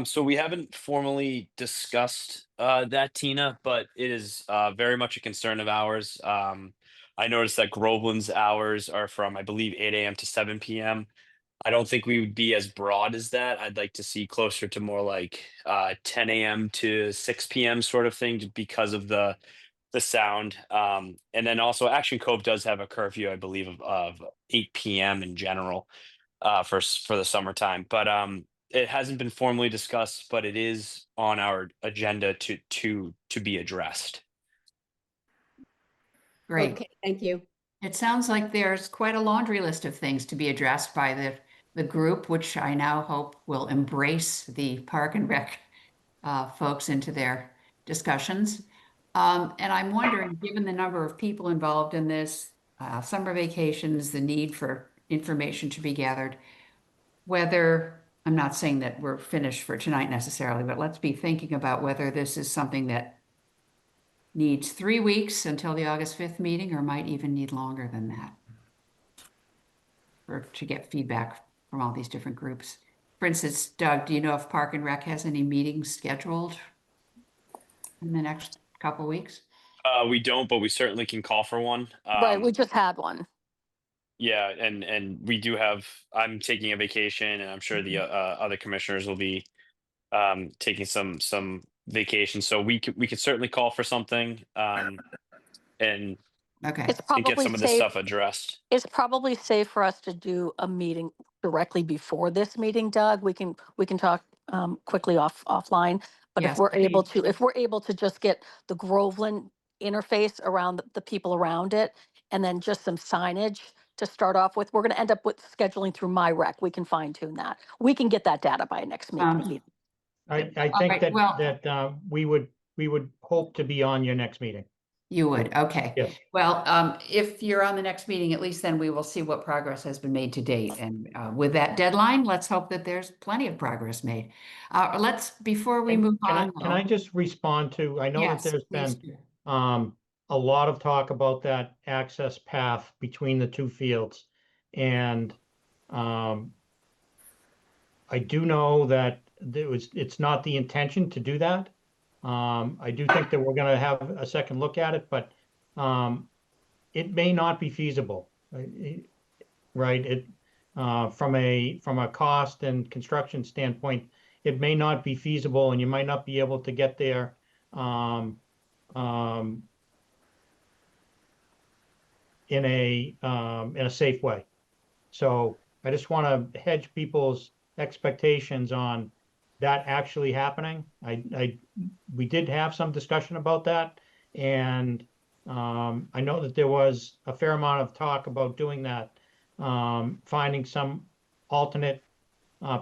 So we haven't formally discussed that, Tina, but it is very much a concern of ours. I noticed that Groveland's hours are from, I believe, 8 a.m. to 7 p.m. I don't think we would be as broad as that. I'd like to see closer to more like 10 a.m. to 6 p.m. sort of thing because of the sound. And then also Action Cove does have a curfew, I believe, of 8 p.m. in general for the summertime. But it hasn't been formally discussed, but it is on our agenda to be addressed. Great. Okay, thank you. It sounds like there's quite a laundry list of things to be addressed by the group, which I now hope will embrace the Park and Rec folks into their discussions. And I'm wondering, given the number of people involved in this, summer vacations, the need for information to be gathered, whether, I'm not saying that we're finished for tonight necessarily, but let's be thinking about whether this is something that needs 3 weeks until the August 5th meeting, or might even need longer than that to get feedback from all these different groups. For instance, Doug, do you know if Park and Rec has any meetings scheduled in the next couple weeks? We don't, but we certainly can call for one. Right, we just had one. Yeah, and we do have. I'm taking a vacation, and I'm sure the other commissioners will be taking some vacation. So we could certainly call for something and Okay. It's get probably some of this safe. stuff addressed. It's probably safe for us to do a meeting directly before this meeting, Doug. We can talk quickly offline. But Yes, if we're able please. to just get the Groveland interface around the people around it, and then just some signage to start off with, we're going to end up with scheduling through my rec. We can fine tune that. We can get that data by next meeting. I All think right, well- that we would hope to be on your next meeting. You would, okay. Yes. Well, if you're on the next meeting, at least then we will see what progress has been made to date. And with that deadline, let's hope that there's plenty of progress made. Before we move on. Can I just respond to, I know that Yes, there's please been do. a lot of talk about that access path between the two fields. And I do know that it's not the intention to do that. I do think that we're gonna have a second look at it, but it may not be feasible. Right? From a cost and construction standpoint, it may not be feasible, and you might not be able to get there in a safe way. So I just want to hedge people's expectations on that actually happening. We did have some discussion about that, and I know that there was a fair amount of talk about doing that, finding some alternate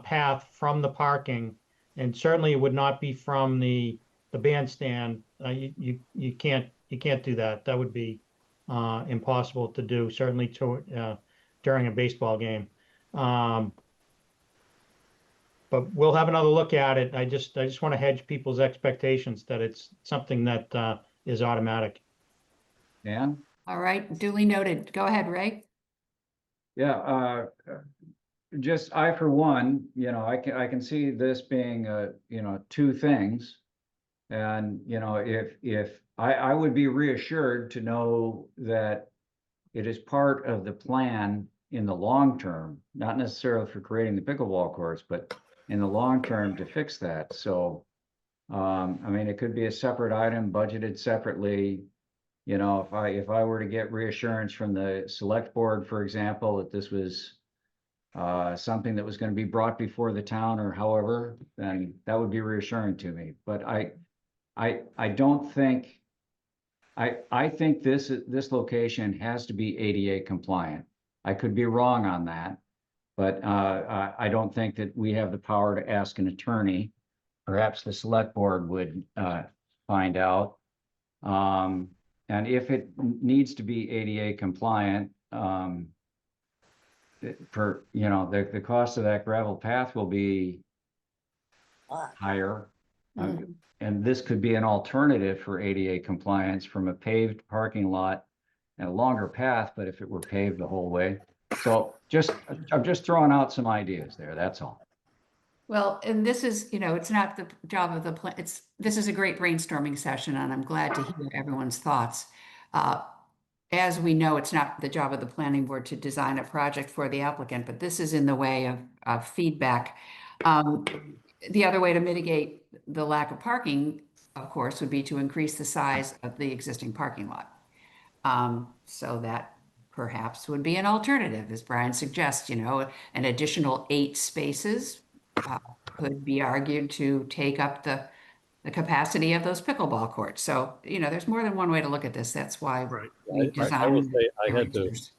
path from the parking, and certainly it would not be from the bandstand. You can't do that. That would be impossible to do, certainly during a baseball game. But we'll have another look at it. I just want to hedge people's expectations that it's something that is automatic. Dan? All right, duly noted. Go ahead, Ray. Yeah, just I for one, I can see this being two things. And if I would be reassured to know that it is part of the plan in the long term, not necessarily for creating the pickleball courts, but in the long term to fix that. So I mean, it could be a separate item budgeted separately. If I were to get reassurance from the select board, for example, that this was something that was going to be brought before the town or however, then that would be reassuring to me. But I don't think, I think this location has to be ADA compliant. I could be wrong on that, but I don't think that we have the power to ask an attorney. Perhaps the select board would find out. And if it needs to be ADA compliant, the cost of that gravel path will be higher. And this could be an alternative for ADA compliance from a paved parking lot and a longer path, but if it were paved the whole way. So I'm just throwing out some ideas there, that's all. Well, and this is, it's not the job of the plan. This is a great brainstorming session, and I'm glad to hear everyone's thoughts. As we know, it's not the job of the planning board to design a project for the applicant, but this is in the way of feedback. The other way to mitigate the lack of parking, of course, would be to increase the size of the existing parking lot. So that perhaps would be an alternative, as Brian suggests, an additional 8 spaces could be argued to take up the capacity of those pickleball courts. So, there's more than one way to look at this. That's why we I designed. will say I had to arrangers.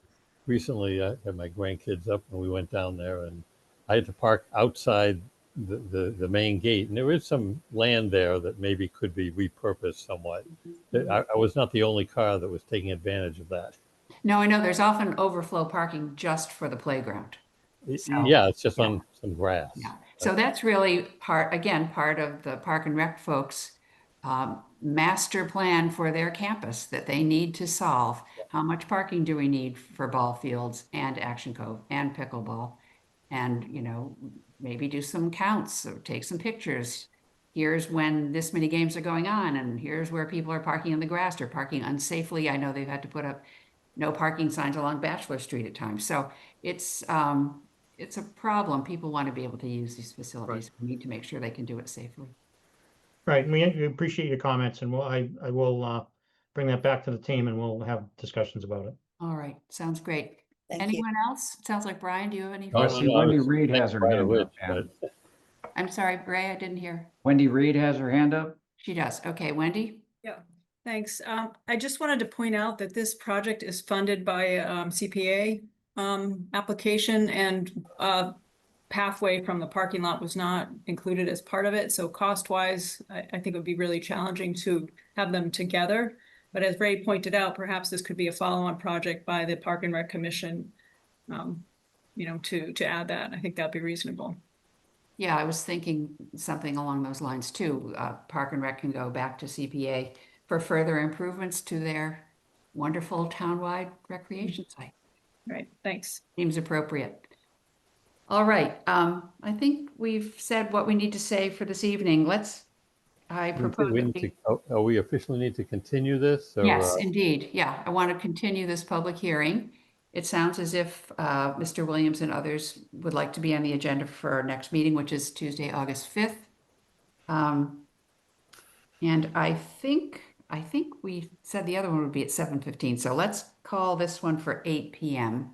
recently. I had my grandkids up and we went down there, and I had to park outside the main gate, and there is some land there that maybe could be repurposed somewhat. I was not the only car that was taking advantage of that. No, I know there's often overflow parking just for the playground. So, Yeah, it's just on some grass. Yeah. So that's really part of the Park and Rec folks' master plan for their campus that they need to solve. How much parking do we need for ball fields and Action Cove and pickleball? And, maybe do some counts or take some pictures. Here's when this many games are going on, and here's where people are parking on the grass or parking unsafely. I know they've had to put up no parking signs along Bachelor Street at times. So it's a problem. People want to be able to use these facilities. We need to make sure they can do it safely. Right, and we appreciate your comments, and I will bring that back to the team, and we'll have discussions about it. All right, sounds great. Thank you. Anyone else? It sounds like Brian, do you have any? No, See, Wendy Reed has her hand up. but I'm sorry, Ray, I didn't hear. Wendy Reed has her hand up. She does. Okay, Wendy? Yeah, thanks. I just wanted to point out that this project is funded by CPA application, and pathway from the parking lot was not included as part of it. So cost-wise, I think it would be really challenging to have them together. But as Ray pointed out, perhaps this could be a follow-on project by the Park and Rec Commission, to add that. I think that'd be reasonable. Yeah, I was thinking something along those lines too. Park and Rec can go back to CPA for further improvements to their wonderful townwide recreation site. Right, thanks. Seems appropriate. All right, I think we've said what we need to say for this evening. I propose. We need to, we officially need to continue this? Or, Yes, indeed. Yeah, I want to continue this public hearing. It sounds as if Mr. Williams and others would like to be on the agenda for our next meeting, which is Tuesday, August 5th. And I think we said the other one would be at 7:15. So let's call this one for 8 p.m.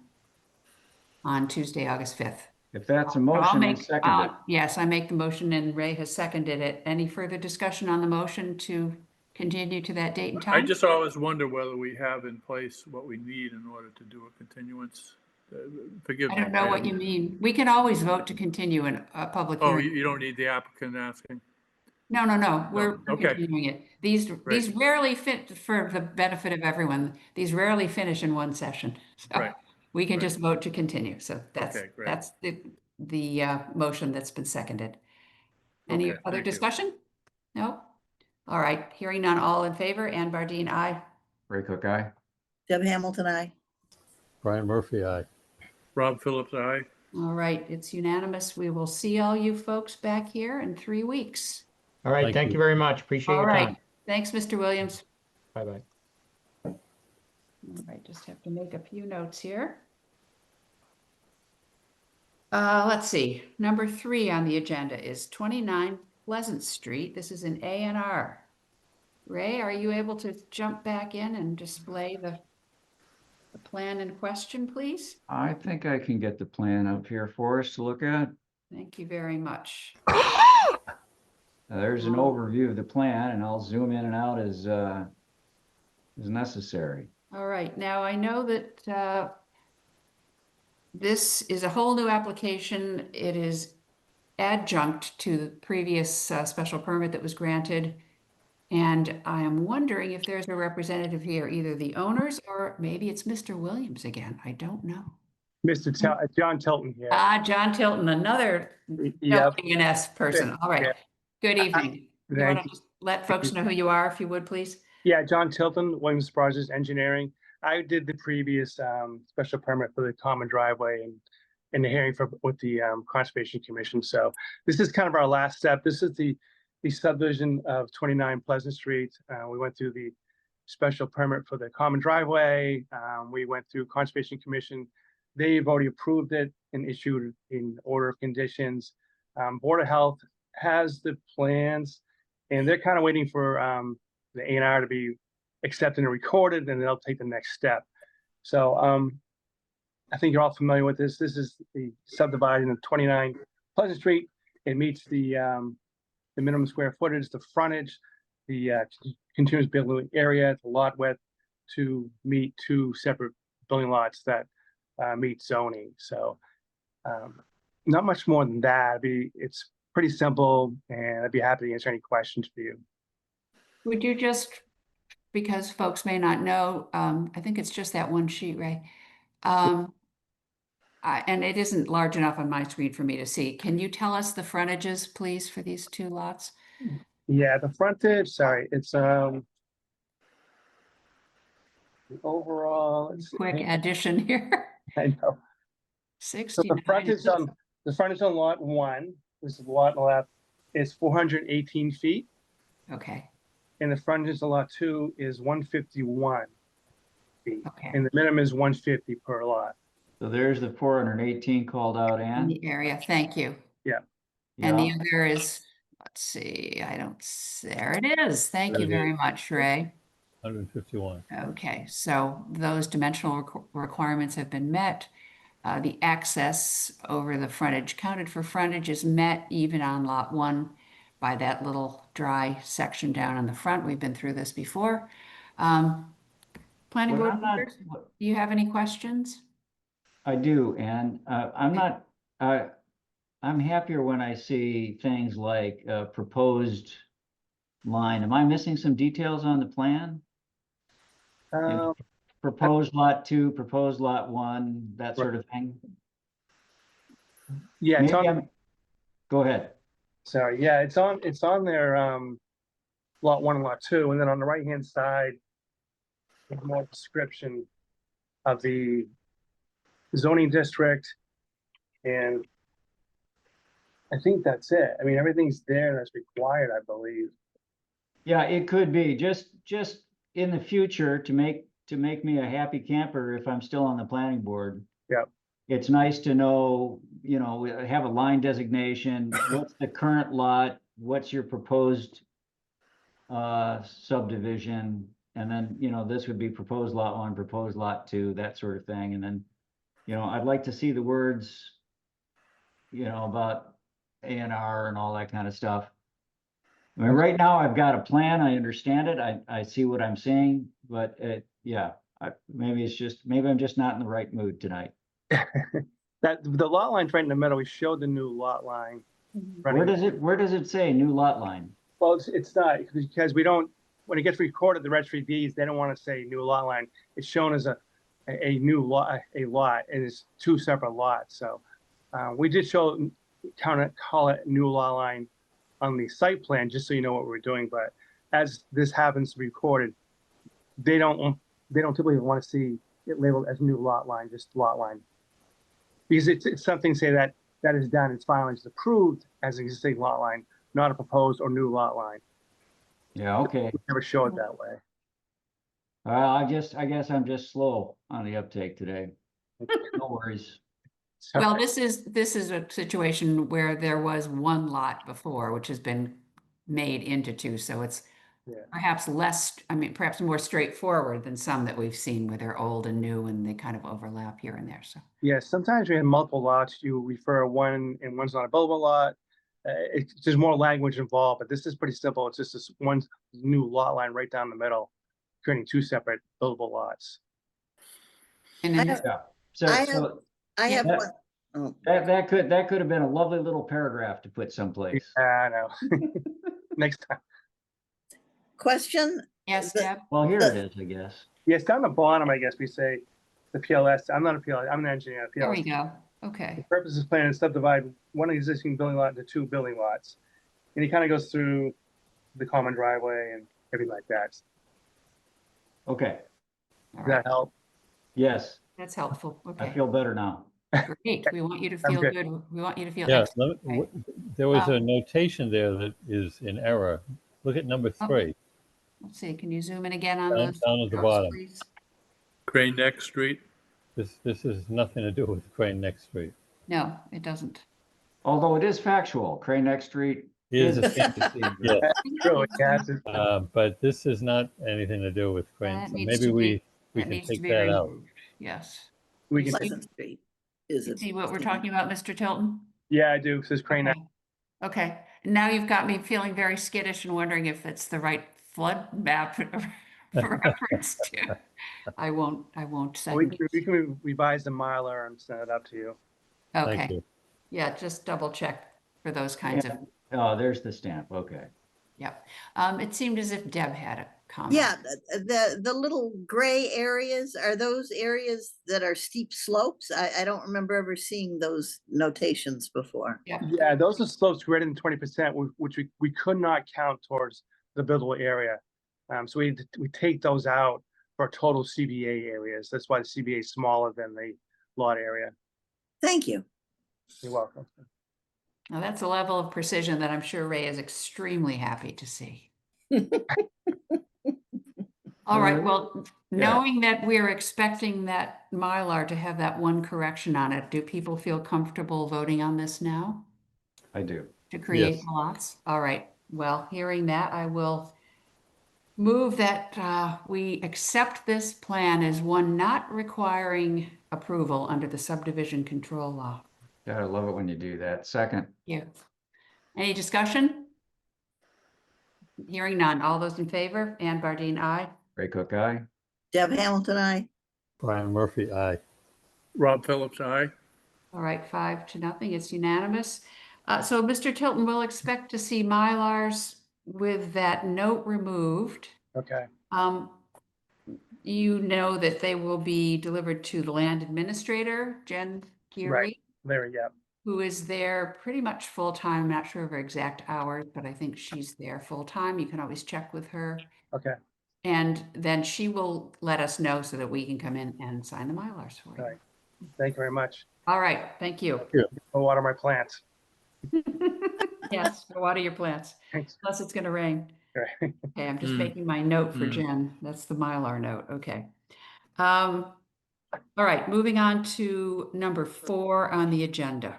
on Tuesday, August 5th. If that's a So motion, and second it. Yes, I make the motion and Ray has seconded it. Any further discussion on the motion to continue to that date and I time? just always wonder whether we have in place what we need in order to do a continuance. Forgive me. I don't know what you mean. We can always vote to continue in a public Oh, hearing. you don't need the applicant asking? No, we're okay. continuing it. These rarely fit, for the benefit of everyone, these rarely finish in one session. So Right. we can Right. just vote to continue. So Okay, great. that's the motion that's been seconded. Any Okay, other thank you. discussion? No? All right, hearing none, all in favor. Ann Bardine, aye. Ray Cook, aye. Deb Hamilton, I. Brian Murphy, aye. Rob Phillips, aye. All right, it's unanimous. We will see all you folks back here in 3 weeks. All right, Thank thank you. you very much. Appreciate All your right, time. thanks, Mr. Williams. Bye-bye. All right, just have to make a few notes here. Let's see, number 3 on the agenda is 29 Pleasant Street. This is an A&R. Ray, are you able to jump back in and display the plan in question, please? I think I can get the plan up here for us to look at. Thank you very much. There's an overview of the plan, and I'll zoom in and out as necessary. All right, now I know that this is a whole new application. It is adjunct to the previous special permit that was granted. And I am wondering if there's a representative here, either the owners or maybe it's Mr. Williams again. I don't know. John Tilton here. John Tilton, another Yep. WNS person. All right. Yeah. Good evening. You want Thank to just let folks know who you are, if you would, please? Yeah, John Tilton, Williams Projects Engineering. I did the previous special permit for the common driveway and the hearing with the Conservation Commission. So this is kind of our last step. This is the subdivision of 29 Pleasant Street. We went through the special permit for the common driveway. We went through Conservation Commission. They've already approved it and issued in order of conditions. Board of Health has the plans, and they're kind of waiting for the A&R to be accepted and recorded, and they'll take the next step. So I think you're all familiar with this. This is the subdivision of 29 Pleasant Street. It meets the minimum square footage, the frontage, the continuous building area, the lot width to meet 2 separate building lots that meet zoning. So not much more than that. It's pretty simple, and I'd be happy to answer any questions for you. Would you just, because folks may not know, I think it's just that one sheet, Ray. And it isn't large enough on my screen for me to see. Can you tell us the frontages, please, for these 2 lots? Yeah, the frontage, sorry, it's the overall, let's see. Quick addition here. I know. So 69. the frontage on lot 1, this is the lot on the left, is 418 feet. Okay. And the frontage on lot 2 is 151 feet. Okay. And the minimum is 150 per lot. So there's the 418 called out, In Ann. the area, thank you. Yeah. And the Yeah. other is, let's see, there it is. Thank you very much, Ray. 151. Okay, so those dimensional requirements have been met. The access over the frontage counted for frontage is met even on lot 1 by that little dry section down on the front. We've been through this before. Planning Well, board members, do you have any questions? I do, and I'm happier when I see things like proposed line. Am I missing some details on the plan? Um, Proposed lot 2, proposed lot 1, that sort of thing. yeah, it's Maybe on, go ahead. sorry, yeah, it's on their, lot 1 and lot 2, and then on the right-hand side, there's more description of the zoning district, and I think that's it. I mean, everything's there that's required, I believe. Yeah, it could be just in the future to make me a happy camper if I'm still on the planning board. Yep. It's nice to know, have a line designation. What's the current lot? What's your proposed subdivision? And then, this would be proposed lot 1, proposed lot 2, that sort of thing. And then, I'd like to see the words, about A&R and all that kind of stuff. I mean, right now I've got a plan. I understand it. I see what I'm seeing, but yeah, maybe I'm just not in the right mood tonight. That the lot line's right in the middle. We showed the new lot line. Where does it say new lot line? Well, it's not, because we don't, when it gets recorded, the registry of deeds, they don't want to say new lot line. It's shown as a new lot, and it's 2 separate lots. So we did call it new lot line on the site plan, just so you know what we're doing. But as this happens to be recorded, they don't typically want to see it labeled as new lot line, just lot line. Because it's something, say that is done, it's finally just approved as an existing lot line, not a proposed or new lot line. Yeah, okay. We never show it that way. Well, I guess I'm just slow on the uptake today. No worries. Well, this is a situation where there was 1 lot before, which has been made into 2. So it's perhaps perhaps more straightforward than some that we've seen where they're old and new and they kind of overlap here and there. So yeah, sometimes we have multiple lots. You refer one and one's not a buildable lot. There's more language involved, but this is pretty simple. It's just this one new lot line right down the middle, creating 2 separate buildable lots. and in this, I have that- one. Oh, That could have been a lovely little paragraph to put someplace. I know. Next time. question. yes, Deb? Well, here it is, I guess. Yes, down the bottom, I guess we say the PLS. I'm not a PLS. I'm an engineer. There we PLS. go. Okay. The purpose of plan is subdivide one existing building lot into 2 building lots. And he kind of goes through the common driveway and everything like that. Okay. All Does right. that help? Yes, That's helpful. I Okay. feel better now. Great. We want you to I'm feel good. good. We want you to feel Yeah, excellent. Okay. there was a notation there that is in error. Look at number 3, Let's see. Can you zoom in again on down those? down at the rows, bottom. please? Crane Neck Street. This has nothing to do with Crane Neck Street. No, it doesn't. Although it is factual, Crane Neck Street Is is. a yeah, Really, yes. but this is not anything to do with Crane. That So needs maybe to we that can needs to take be that out. removed. Yes. We can, Pleasant Street is it? See what we're talking about, Mr. Tilton? yeah, I do. It says Crane. Okay. Okay. Now you've got me feeling very skittish and wondering if it's the right flood map for reference to. I won't We second. can revise the Mylar and send it up to you. Thank Okay. you. Yeah, just double check for those kinds of, Oh, there's the stamp, okay. yeah. It seemed as if Deb had a comment. Yeah, the little gray areas, are those areas that are steep slopes? I don't remember ever seeing those notations before. Yeah. Yeah, those are slopes greater than 20%, which we could not count towards the buildable area. So we take those out for total CBA areas. That's why the CBA is smaller than the lot area. Thank you. You're welcome. Now that's a level of precision that I'm sure Ray is extremely happy to see. All right, well, knowing that we're expecting that Mylar to have that one correction on it, do people feel comfortable voting on this now I do. to create Yes. the lots? All right, well, hearing that, I will move that we accept this plan as one not requiring approval under the subdivision control law. Yeah, I love it when you do that. Second, Yeah. Any discussion? Hearing none. All those in favor? Ann Bardine, aye. Ray Cook, aye. Deb Hamilton, I. Brian Murphy, aye. Rob Phillips, aye. All right, 5-0. It's unanimous. So Mr. Tilton will expect to see Mylars with that note removed. Okay. you know that they will be delivered to the land administrator, Jen Geary, Larry, yeah. who is there pretty much full-time. I'm not sure of her exact hours, but I think she's there full-time. You can always check with her. Okay, And then she will let us know so that we can come in and sign the Mylars for all you. right. Thank you very much. All right, thank you. I'll water my plants. Yes, go water your plants, Thanks. unless it's gonna rain. All right. Okay, I'm just Mm. making my note for Mm. Jen. That's the Mylar note, okay. All right, moving on to number 4 on the agenda.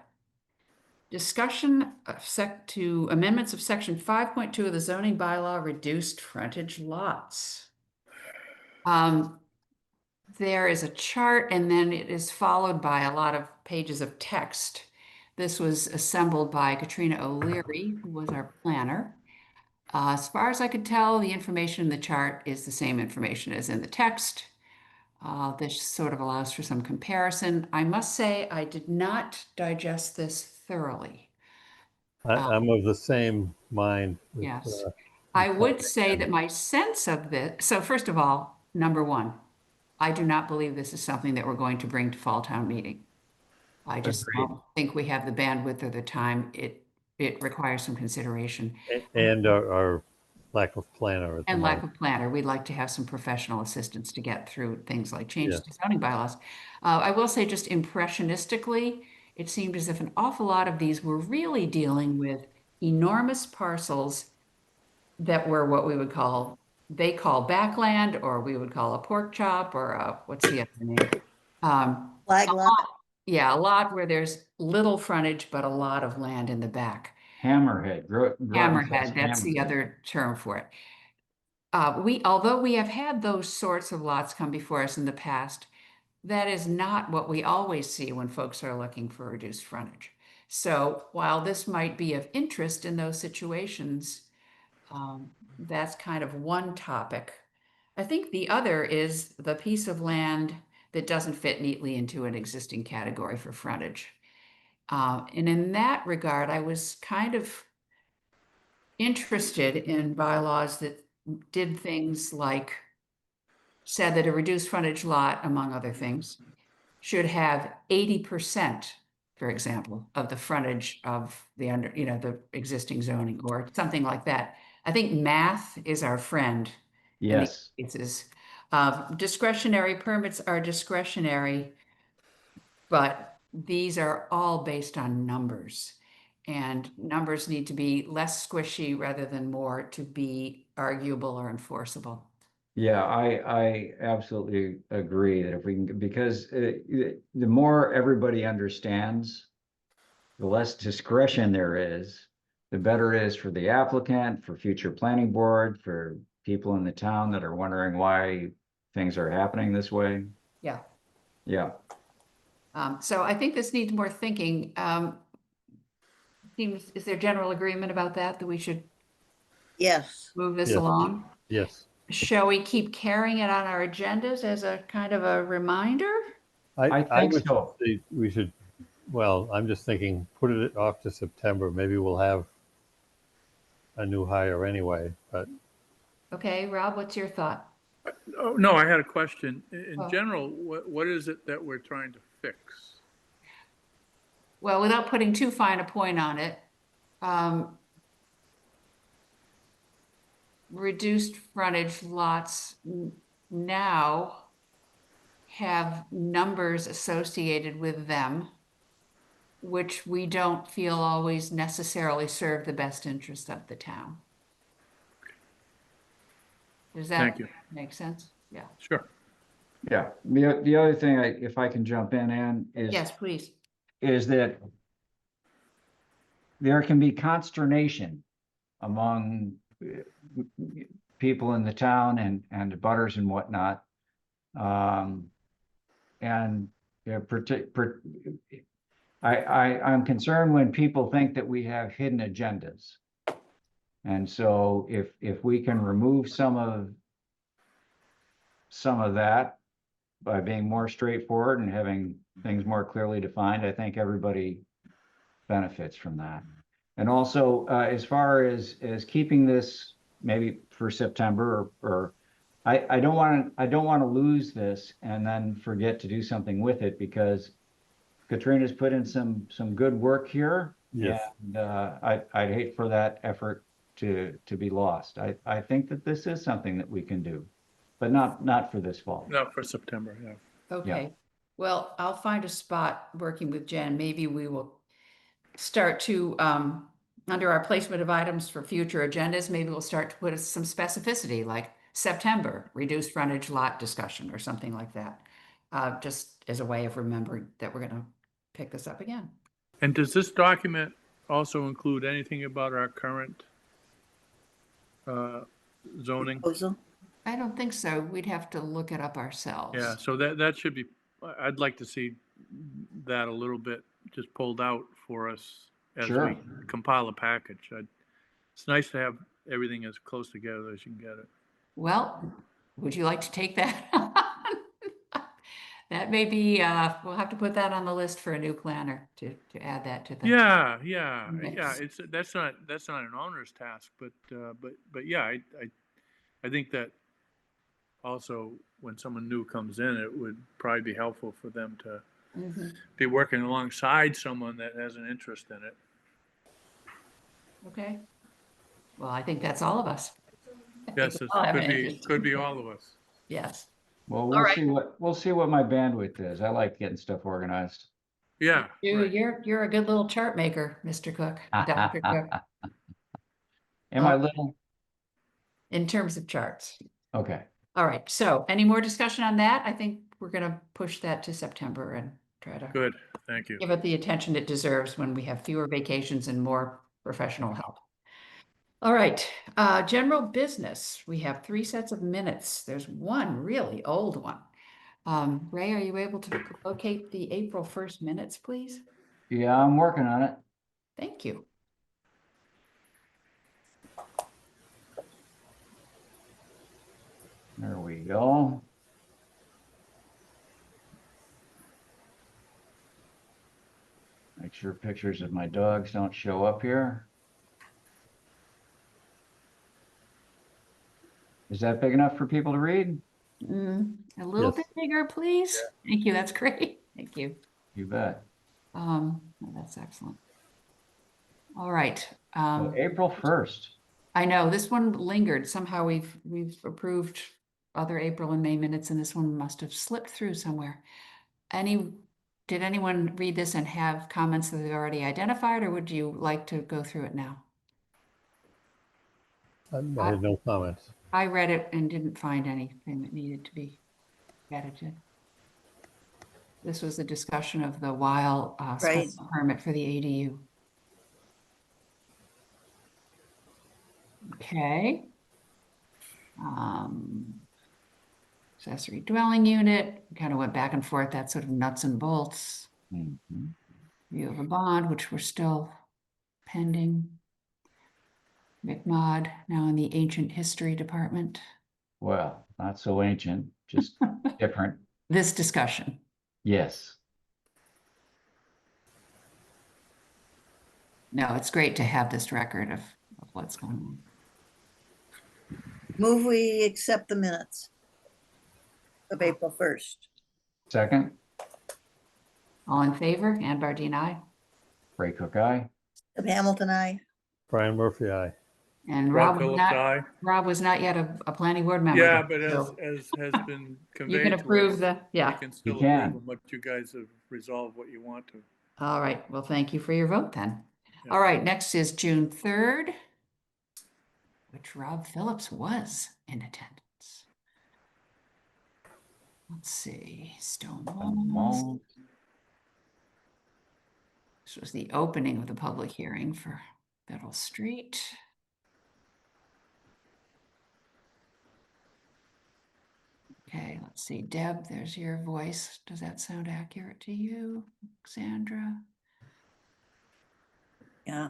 Discussion of to amendments of section 5.2 of the zoning bylaw, reduced frontage lots. There is a chart and then it is followed by a lot of pages of text. This was assembled by Katrina O'Leary, who was our planner. As far as I could tell, the information in the chart is the same information as in the text. This sort of allows for some comparison. I must say I did not digest this thoroughly. I'm of the same mind. With, Yes. I would say that my sense of this, so first of all, number 1, I do not believe this is something that we're going to bring to fall town meeting. I just Agreed. don't think we have the bandwidth or the time. It requires some consideration. And our lack of planner at the And lack moment. of planner. We'd like to have some professional assistance to get through things like changes Yeah. to zoning bylaws. I will say just impressionistically, it seemed as if an awful lot of these were really dealing with enormous parcels that were what we would call, they call backland, or we would call a pork chop, or what's the other name? Flag A lot. lot, yeah, a lot where there's little frontage, but a lot of land in the back. Hammerhead. Hammerhead, that's the other term for it. Although we have had those sorts of lots come before us in the past, that is not what we always see when folks are looking for reduced frontage. So while this might be of interest in those situations, that's kind of one topic. I think the other is the piece of land that doesn't fit neatly into an existing category for frontage. And in that regard, I was kind of interested in bylaws that did things like said that a reduced frontage lot, among other things, should have 80%, for example, of the frontage of the the existing zoning or something like that. I think math is our friend. Yes. In these cases. Discretionary permits are discretionary, but these are all based on numbers. And numbers need to be less squishy rather than more to be arguable or enforceable. Yeah, I absolutely agree that if we can, because the more everybody understands, the less discretion there is, the better it is for the applicant, for future planning board, for people in the town that are wondering why things are happening this way. Yeah. Yeah. So I think this needs more thinking. Is there general agreement about that we should Yes. move this Yes. along? Yes. Shall we keep carrying it on our agendas as a kind of a reminder? I think would so. say we should, well, I'm just thinking, put it off to September. Maybe we'll have a new hire anyway, but Okay, Rob, what's your thought? Oh, no, I had a question. In Oh. general, what is it that we're trying to fix? Well, without putting too fine a point on it, reduced frontage lots now have numbers associated with them, which we don't feel always necessarily serve the best interest of the town. Does that Thank you. make sense? Yeah. Sure. Yeah. The other thing, if I can jump in, Ann, Yes, please. is that there can be consternation among people in the town and butters and whatnot. And I'm concerned when people think that we have hidden agendas. And so if we can remove some of that by being more straightforward and having things more clearly defined, I think everybody benefits from that. And also, as far as keeping this maybe for September or I don't want to lose this and then forget to do something with it, because Katrina's put in some good work here. Yes. And I'd hate for that effort to be lost. I think that this is something that we can do, but not for this fall. Not for September, yeah. Okay, well, I'll find a spot working with Jen. Maybe we will start to, under our placement of items for future agendas, maybe we'll start to put some specificity, like September, reduced frontage lot discussion or something like that. Just as a way of remembering that we're gonna pick this up again. And does this document also include anything about our current zoning? Proposal? I don't think so. We'd have to look it up ourselves. Yeah, so that should be, I'd like to see that a little bit just pulled out for us as Sure. we compile a package. It's nice to have everything as close together as you can get it. Well, would you like to take that on? That may be, we'll have to put that on the list for a new planner to add that to the. Yeah. Mix. It's that's not an onerous task, but yeah, I think that also when someone new comes in, it would probably be helpful for them to be working alongside someone that has an interest in it. Okay. Well, I think that's all of us. Yes, it I'll have could an be interest. all of us. Yes. Well, All we'll right. see what my bandwidth is. I like getting stuff organized. Yeah. right. You're a good little chart maker, Mr. Cook, Dr. Cook, Am I little? in terms of charts. Okay. All right. So any more discussion on that? I think we're gonna push that to September and try to Good. Thank you. give it the attention it deserves when we have fewer vacations and more professional help. All right, general business. We have 3 sets of minutes. There's one really old one. Ray, are you able to locate the April 1st minutes, please? Yeah, I'm working on it. Thank you. There we go. Make sure pictures of my dogs don't show up here. Is that big enough for people to read? A little bit bigger, please. Thank you. That's great. Thank you. You bet. That's excellent. All right. So April 1st. I know this one lingered. Somehow we've approved other April and May minutes, and this one must have slipped through somewhere. Did anyone read this and have comments that they've already identified, or would you like to go through it now? I had no comments. I read it and didn't find anything that needed to be edited. This was a discussion of the special permit for the ADU. Okay. Accessory dwelling unit, kind of went back and forth, that sort of nuts and bolts. View of a bond, which we're still pending. McMod, now in the ancient history department. Well, not so ancient, just different. This discussion. Yes. No, it's great to have this record of what's going on. Move we accept the minutes of April 1st. Second, All in favor? Ann Bardine, aye. Ray Cook, aye. Of Hamilton, I. Brian Murphy, aye. And Rob Phillips, aye. Rob was not yet a planning board member. Yeah, but so as has been conveyed you can to approve us, the, yeah. we can still You can. approve what you guys have resolved what you want to. All right, well, thank you for your vote then. Yeah. All right, next is June 3rd, which Rob Phillips was in attendance. Let's see, stone walls. This was the opening of the public hearing for Federal Street. Okay, let's see, Deb, there's your voice. Does that sound accurate to you, Sandra? Yeah.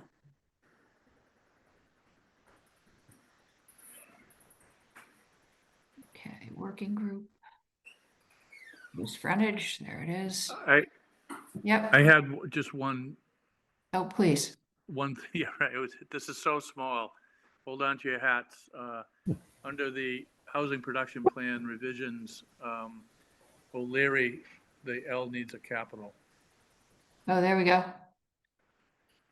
Okay, working group. Use frontage, there it is. Yep. I had just one, Oh, please. yeah, right. This is so small. Hold on to your hats. Under the housing production plan revisions, O'Leary, the L needs a capital. Oh, there we go.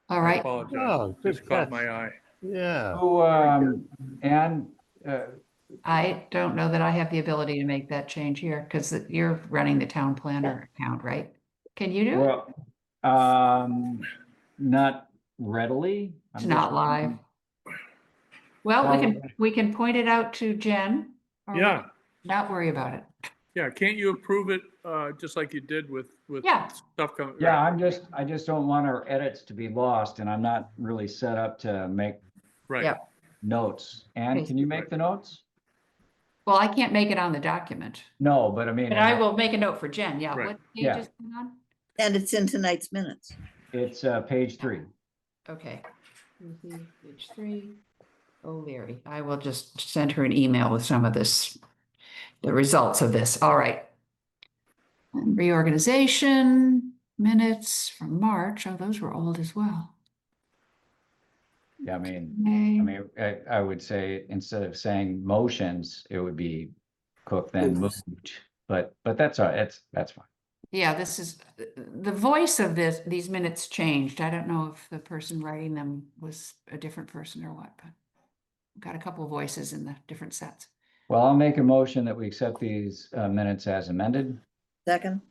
All I right. apologize. Oh, good Just caught catch. my eye. Yeah. Oh, and, I don't know that I have the ability to make that change here because you're running the town planner account, right? Can you do it? well, not readily. It's I'm not just- live. Well, Well, we can point it out to Jen. or we Yeah. can Not worry about it. Yeah, can't you approve it, just like you did with Yeah. stuff coming? Yeah, right. I just don't want our edits to be lost, and I'm not really set up to make Right. Yeah. notes. And Okay. can you make the notes? Well, I can't make it on the document, No, but I mean, but I will make a note for Jen. Yeah. Right. What page Yeah. is it on? And it's in tonight's minutes. it's page 3. Okay. Page 3. O'Leary. I will just send her an email with some of this, the results of this. All right. And reorganization minutes from March. Oh, those were old as well. Yeah, I mean, Okay. I would say instead of saying motions, it would be Cook then moved. But that's all right. That's fine. Yeah, this is the voice of these minutes changed. I don't know if the person writing them was a different person or what, but we've got a couple of voices in the different sets. Well, I'll make a motion that we accept these minutes as amended. Second,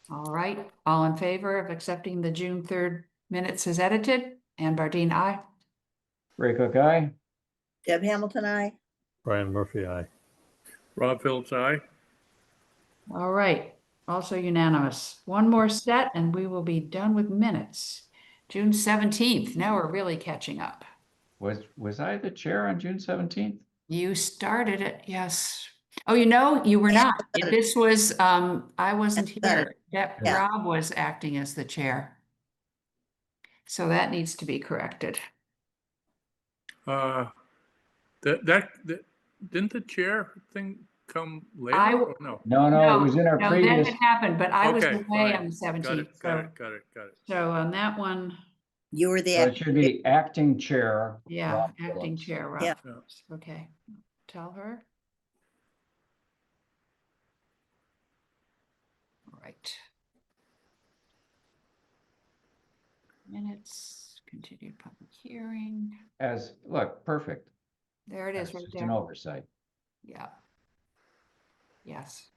All right, all in favor of accepting the June 3rd minutes as edited? Ann Bardine, aye. Ray Cook, aye. Deb Hamilton, I. Brian Murphy, aye. Rob Phillips, aye. All right, also unanimous. One more set and we will be done with minutes. June 17th, now we're really catching up. Was I the chair on June 17th? You started it, yes. Oh, you were not. This was, I wasn't here. Yeah. Rob was acting as the chair. So that needs to be corrected. That didn't the chair thing come later? I- or no. No, it was in our No, previous. that had happened, but I was Okay, away fine. on the 17th. Got it. So on that one, You were the. So it should be acting chair. yeah, Rob acting Phillips. chair, Rob. Yeah. Phillips. Okay, tell her. All right. Minutes, continued public hearing. Look, perfect. There it is, That's right just an there. oversight. Yeah. Yes.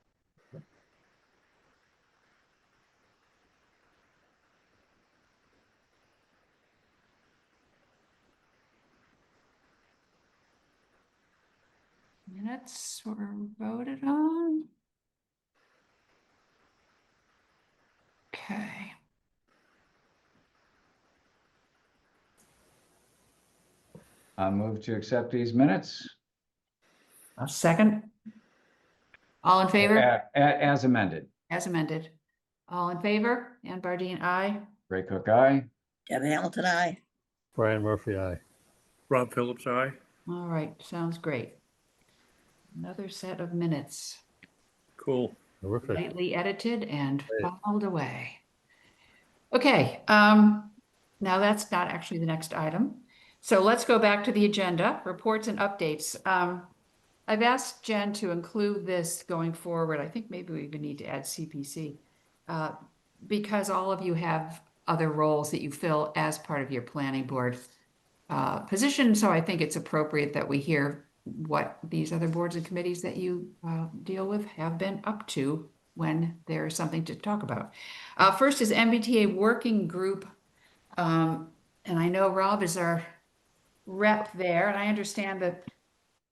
Minutes were voted on. Okay. I move to accept these minutes A second. All in favor? as amended. As amended. All in favor? Ann Bardine, aye. Ray Cook, aye. Deb Hamilton, I. Brian Murphy, aye. Rob Phillips, aye. All right, sounds great. Another set of minutes, Cool. Terrific. lightly edited and Great. filed away. Okay, now that's not actually the next item. So let's go back to the agenda, reports and updates. I've asked Jen to include this going forward. I think maybe we even need to add CPC. Because all of you have other roles that you fill as part of your planning board position. So I think it's appropriate that we hear what these other boards and committees that you deal with have been up to when there's something to talk about. First is MBTA Working Group. And I know Rob is our rep there, and I understand that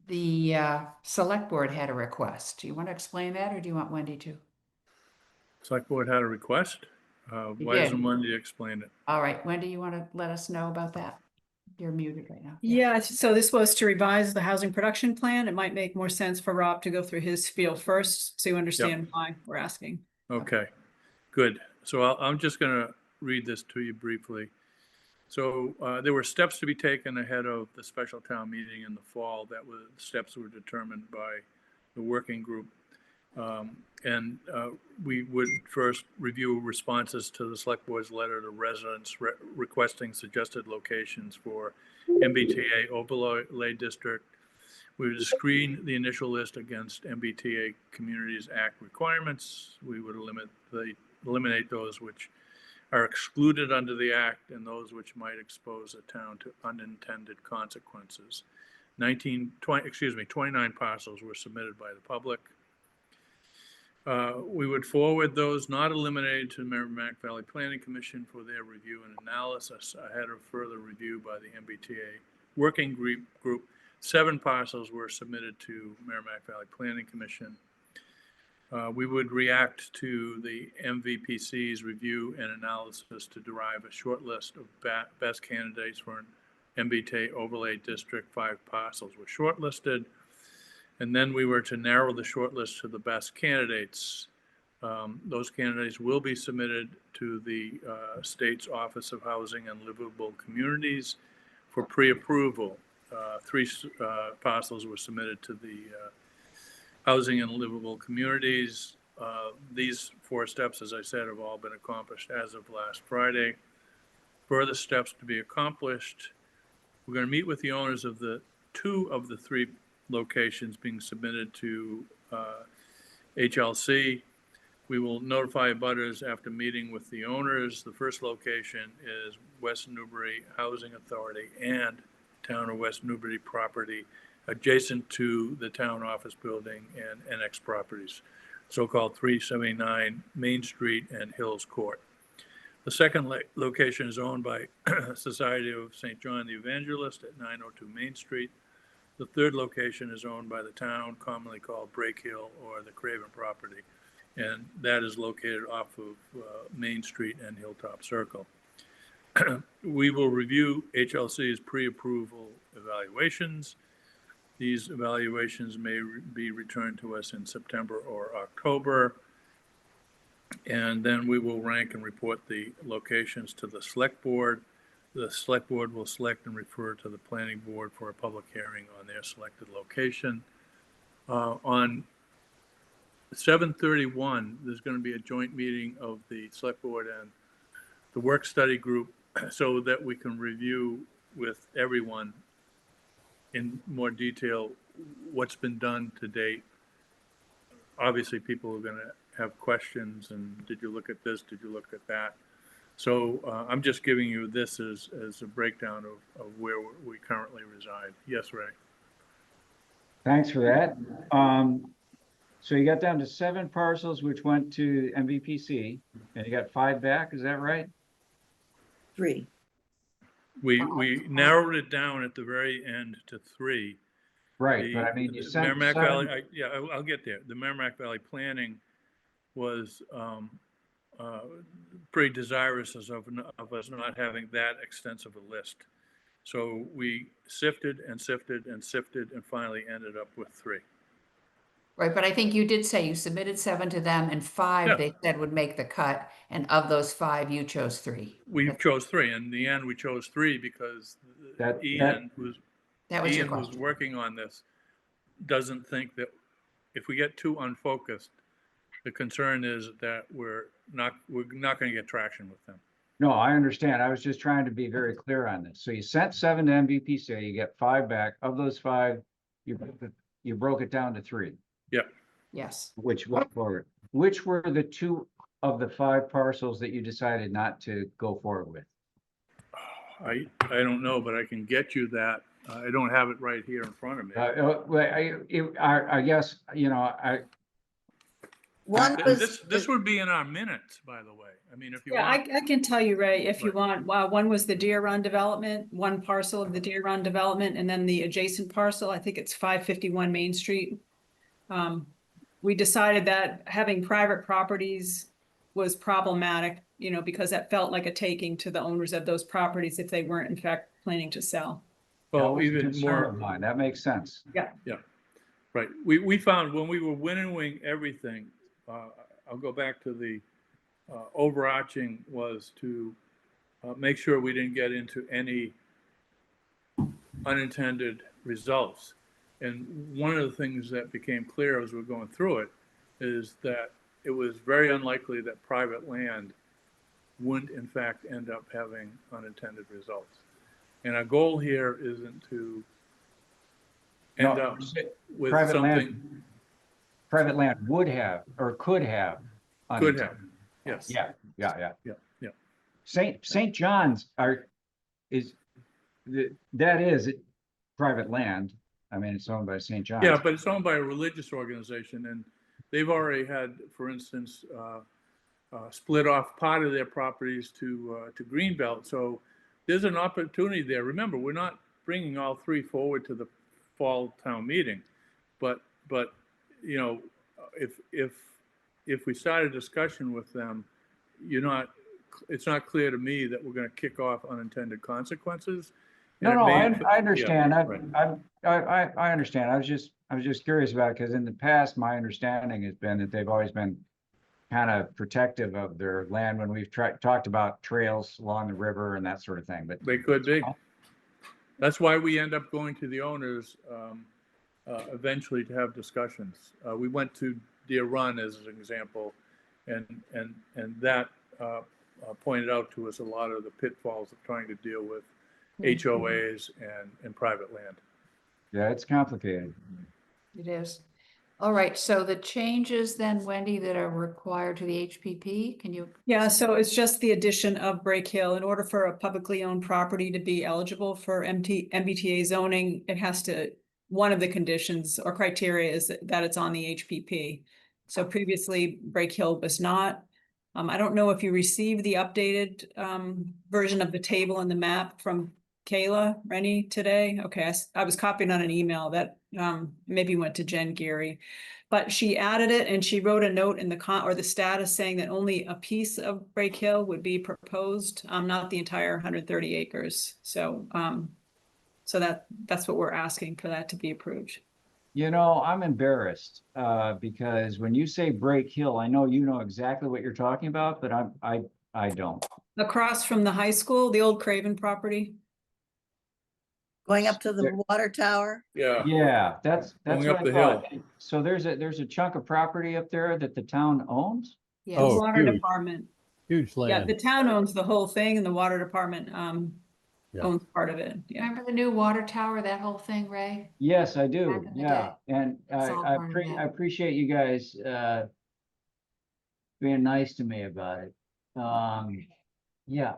the select board had a request. Do you want to explain that, or do you want Wendy to? Select board had a request. You Why did. doesn't Wendy explain it? All right, Wendy, you want to let us know about that? You're muted right now. Yeah, so this was to revise the housing production plan. It might make more sense for Rob to go through his spiel first, so you understand why we're asking. Okay, good. So I'm just going to read this to you briefly. So there were steps to be taken ahead of the special town meeting in the fall. Steps were determined by the working group. And we would first review responses to the select board's letter to residents requesting suggested locations for MBTA overlay district. We would screen the initial list against MBTA Communities Act requirements. We would eliminate those which are excluded under the act and those which might expose a town to unintended consequences. 29 parcels were submitted by the public. We would forward those not eliminated to the Merrimack Valley Planning Commission for their review and analysis ahead of further review by the MBTA working group. 7 parcels were submitted to Merrimack Valley Planning Commission. We would react to the MVPC's review and analysis to derive a short list of best candidates for an MBTA overlay district. 5 parcels were shortlisted. And then we were to narrow the shortlist to the best candidates. Those candidates will be submitted to the state's Office of Housing and Livable Communities for pre-approval. 3 parcels were submitted to the Housing and Livable Communities. These 4 steps, as I said, have all been accomplished as of last Friday. Further steps to be accomplished. We're going to meet with the owners of the 2 of the 3 locations being submitted to HLC. We will notify abutters after meeting with the owners. The first location is West Newbury Housing Authority and Town of West Newbury property adjacent to the town office building and NX properties, so-called 379 Main Street and Hills Court. The second location is owned by Society of St. John the Evangelist at 902 Main Street. The third location is owned by the town, commonly called Break Hill or the Craven property, and that is located off of Main Street and Hilltop Circle. We will review HLC's pre-approval evaluations. These evaluations may be returned to us in September or October, and then we will rank and report the locations to the Select Board. The Select Board will select and refer to the Planning Board for a public hearing on their selected location. On 7/31, there's going to be a joint meeting of the Select Board and the Work Study Group so that we can review with everyone in more detail what's been done to date. Obviously, people are going to have questions and did you look at this? Did you look at that? So I'm just giving you this as a breakdown of where we currently reside. Yes, Ray. Thanks for that. So you got down to 7 parcels, which went to MVPC, and you got 5 back. Is that right? 3. We narrowed it down at the very end to 3. Right, but I mean, you sent Merrimack 7. Valley. I'll get there. The Merrimack Valley Planning was pretty desirous of us not having that extensive a list. So we sifted and sifted and sifted and finally ended up with 3. Right, but I think you did say you submitted 7 to them and 5 they said would make the cut. And of those 5, you chose 3. We chose 3. In the end, we chose 3 because Ian, who's working on this, doesn't think that if we get too unfocused, the concern is that we're not going to get traction with them. No, I understand. I was just trying to be very clear on this. So you sent 7 to MVPC, you get 5 back. Of those 5, you broke it down to 3. Yep. Yes. Which went forward. Which were the 2 of the 5 parcels that you decided not to go forward with? I don't know, but I can get you that. I don't have it right here in front of me. I guess, you know, This would be in our minutes, by the way. I mean, if you Yeah, want. I can tell you, Ray, if you Right. want, one was the Deer Run development, one parcel of the Deer Run development, and then the adjacent parcel, I think it's 551 Main Street. We decided that having private properties was problematic, you know, because that felt like a taking to the owners of those properties if they weren't in fact planning to sell. Well, even more. Mine. That makes sense. Yeah. Yeah, right. We found when we were winnowing everything, I'll go back to the overarching was to make sure we didn't get into any unintended results. And one of the things that became clear as we're going through it is that it was very unlikely that private land wouldn't in fact end up having unintended results. And our goal here isn't to end No, up with private something. land, private land would have, or could have. Could have, unintended. yes. Yeah. Yeah, yeah. St. John's that is private land. I mean, it's owned by St. John's. Yeah, but it's owned by a religious organization, and they've already had, for instance, split off part of their properties to Greenbelt. So there's an opportunity there. Remember, we're not bringing all three forward to the fall town meeting, but you know, if we start a discussion with them, it's not clear to me that we're going to kick off unintended consequences. No, I understand. Yeah, right. I understand. I was just curious about it because in the past, my understanding has been that they've always been kind of protective of their land when we've talked about trails along the river and that sort of thing. But They could be. That's why we end up going to the owners eventually to have discussions. We went to Deer Run as an example, and that pointed out to us a lot of the pitfalls of trying to deal with HOAs and private land. yeah, it's complicated. It is. All right, so the changes then, Wendy, that are required to the HPP, can you? Yeah, so it's just the addition of Break Hill. In order for a publicly owned property to be eligible for MBTA zoning, it has to, one of the conditions or criteria is that it's on the HPP. So previously Break Hill was not. I don't know if you received the updated version of the table and the map from Kayla Rennie today. Okay, I was copied on an email that maybe went to Jen Geary, but she added it and she wrote a note in the status saying that only a piece of Break Hill would be proposed, not the entire 130 acres. So that's what we're asking, for that to be approved. You know, I'm embarrassed because when you say Break Hill, I know you know exactly what you're talking about, but I don't. Across from the high school, the old Craven property. Going up to the water tower. Yeah. Yeah, that's Going what up I the thought. hill. So there's a chunk of property up there that the town owns? Yes. Oh, Water huge. department. Huge Yeah, land. the town owns the whole thing and the water department Yeah. owns part of it. Yeah. Remember the new water tower, that whole thing, Ray? Yes, I do. Back in the Yeah, day. and It's all part of I that. appreciate you guys being nice to me about it. Yeah,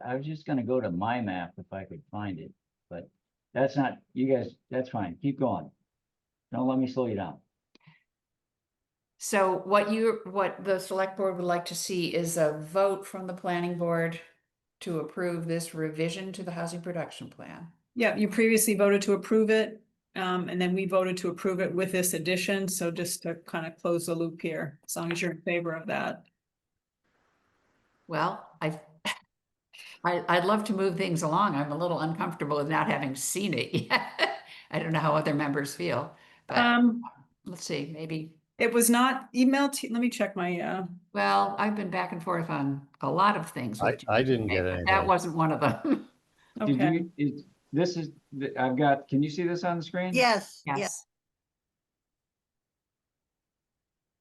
I was just gonna go to my map if I could find it, but that's not, you guys, that's fine. Keep going. Don't let me slow you down. So what the select board would like to see is a vote from the planning board to approve this revision to the housing production plan. Yeah, you previously voted to approve it, and then we voted to approve it with this addition. So just to kind of close the loop here, as long as you're in favor of that. Well, I'd love to move things along. I'm a little uncomfortable with not having seen it yet. I don't know how other members feel, but let's see, maybe. It was not emailed to, let me check my, Well, I've been back and forth on a lot of things. with I didn't get but anything. That wasn't one of them. okay. I've got, can you see this on the screen? Yes, yes. Yes.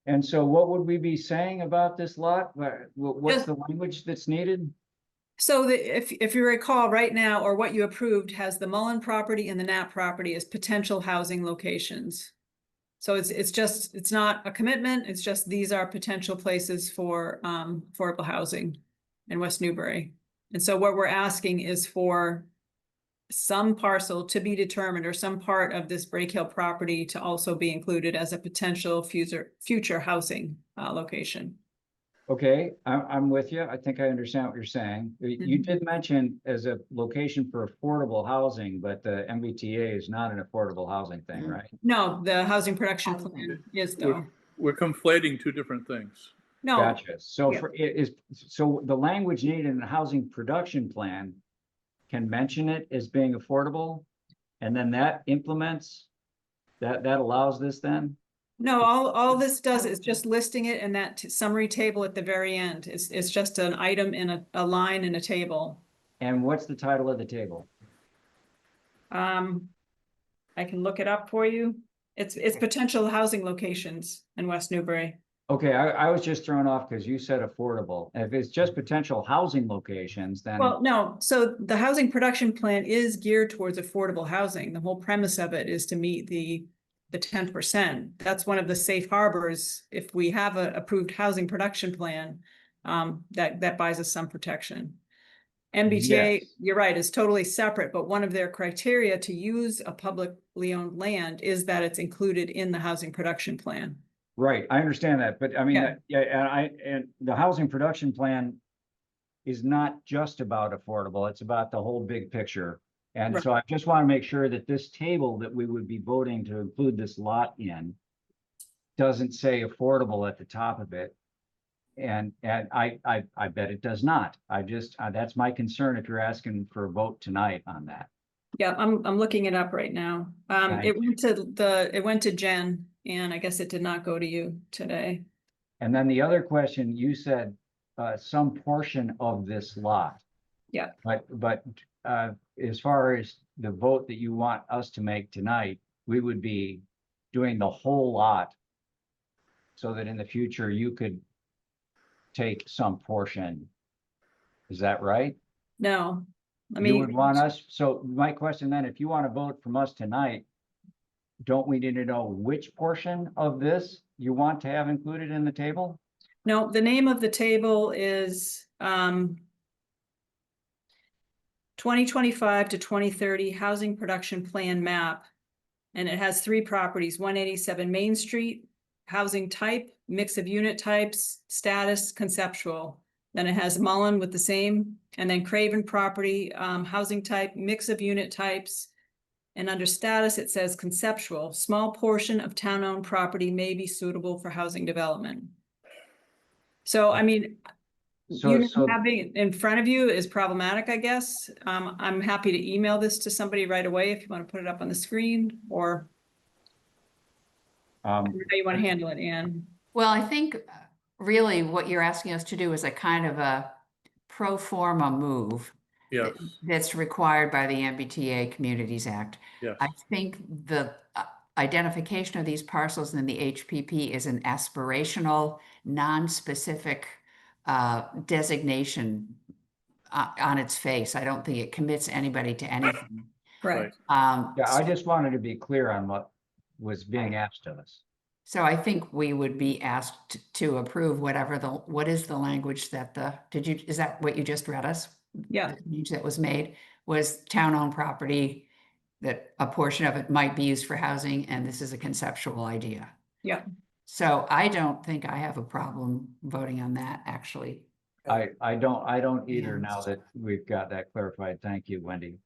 And so what would we be saying about this lot? What's the language that's needed? So if you recall right now, or what you approved has the Mullen property and the Knapp property as potential housing locations. So it's not a commitment. It's just, these are potential places for affordable housing in West Newbury. And so what we're asking is for some parcel to be determined, or some part of this Break Hill property to also be included as a potential future housing location. Okay, I'm with you. I think I understand what you're saying. You did mention as a location for affordable housing, but the MBTA is not an affordable housing thing, right? No, the housing production plan is though. We're conflating two different things. No. Gotcha. So Yeah. so the language needed in the housing production plan can mention it as being affordable, and then that implements, that allows this then? No, all this does is just listing it in that summary table at the very end. It's just an item in a line in a table. And what's the title of the table? I can look it up for you. It's potential housing locations in West Newbury. Okay, I was just thrown off because you said affordable. If it's just potential housing locations, then, Well, no, so the housing production plan is geared towards affordable housing. The whole premise of it is to meet the 10%. That's one of the safe harbors. If we have a approved housing production plan, that buys us some protection. MBTA, Yes. you're right, is totally separate, but one of their criteria to use a publicly owned land is that it's included in the housing production plan. right, I understand that, but I mean, Yeah. yeah, and the housing production plan is not just about affordable, it's about the whole big picture. And Right. so I just want to make sure that this table that we would be voting to include this lot in doesn't say affordable at the top of it. And I bet it does not. I just, that's my concern if you're asking for a vote tonight on that. Yeah, I'm looking it up right now. It went to Jen, and I guess it did not go to you today. And then the other question, you said some portion of this lot. Yeah. But as far as the vote that you want us to make tonight, we would be doing the whole lot so that in the future you could take some portion. Is that right? No, You would want us, so my question then, if you want to vote from us tonight, don't we need to know which portion of this you want to have included in the table? No, the name of the table is 2025 to 2030 Housing Production Plan Map. And it has 3 properties, 187 Main Street, housing type, mix of unit types, status, conceptual. Then it has Mullen with the same, and then Craven property, housing type, mix of unit types. And under status, it says conceptual, small portion of town-owned property may be suitable for housing development. So, I mean, having it in front of you is problematic, I guess. I'm happy to email this to somebody right away if you want to put it up on the screen, or how you want to handle it, Anne. Well, I think really what you're asking us to do is a kind of a pro forma move Yes, that's required by the MBTA Communities Act. yes. I think the identification of these parcels in the HPP is an aspirational, non-specific designation on its face. I don't think it commits anybody to anything. Right. Yeah, I just wanted to be clear on what was being asked of us. So I think we would be asked to approve whatever what is the language that is that what you just read us? Yeah. The change that was made was town-owned property, that a portion of it might be used for housing, and this is a conceptual idea. Yeah. So I don't think I have a problem voting on that, actually. I don't either, Yeah. now that we've got that clarified. Thank you, Wendy.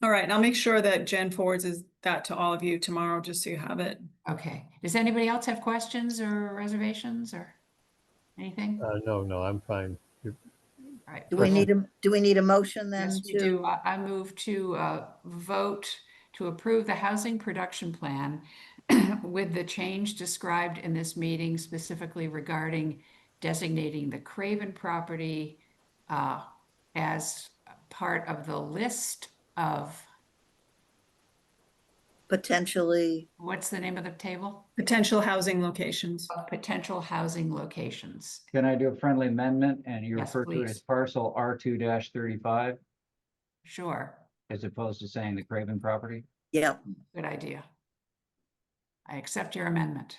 All right, I'll make sure that Jen forwards that to all of you tomorrow, just so you have it. Okay. Does anybody else have questions or reservations or anything? No, I'm fine. All right. Do we need a motion then Yes, we to? do. I move to vote to approve the housing production plan with the change described in this meeting, specifically regarding designating the Craven property as part of the list of, Potentially, what's the name of the table? Potential housing locations. Of potential housing locations. Can I do a friendly amendment and you Yes, refer to it as please. parcel R2-35 Sure, as opposed to saying the Craven property? yeah. good idea. I accept your amendment.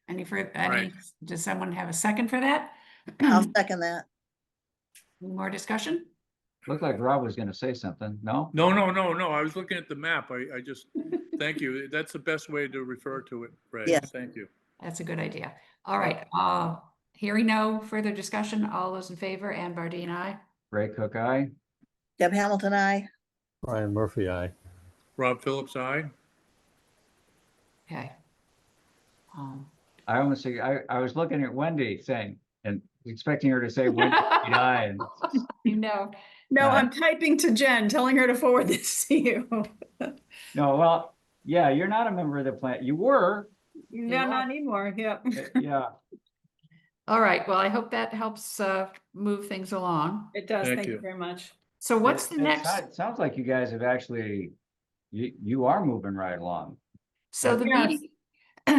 Right. Does someone have a second for that? I'll second that. Any more discussion? Looked like Rob was going to say something. No? No, I was looking at the map. I just, thank you. That's the best way to refer to it, Ray. Yes. Thank you. That's a good idea. All right, hearing no further discussion, all those in favor, Ann Bardine, aye. Ray Cook, aye. Deb Hamilton, I. Brian Murphy, aye. Rob Phillips, aye. Okay. I almost say, I was looking at Wendy saying, and expecting her to say Wendy aye. And You know, No, I'm typing to Jen, telling her to forward this to you. no, well, yeah, you're not a member of the plan. You were. No, not anymore, yeah. Yeah. all right, well, I hope that helps move things along. It does, Thank thank you you. very much. So what's the It next? sounds like you guys have actually, you are moving right along. So the Yes. meeting,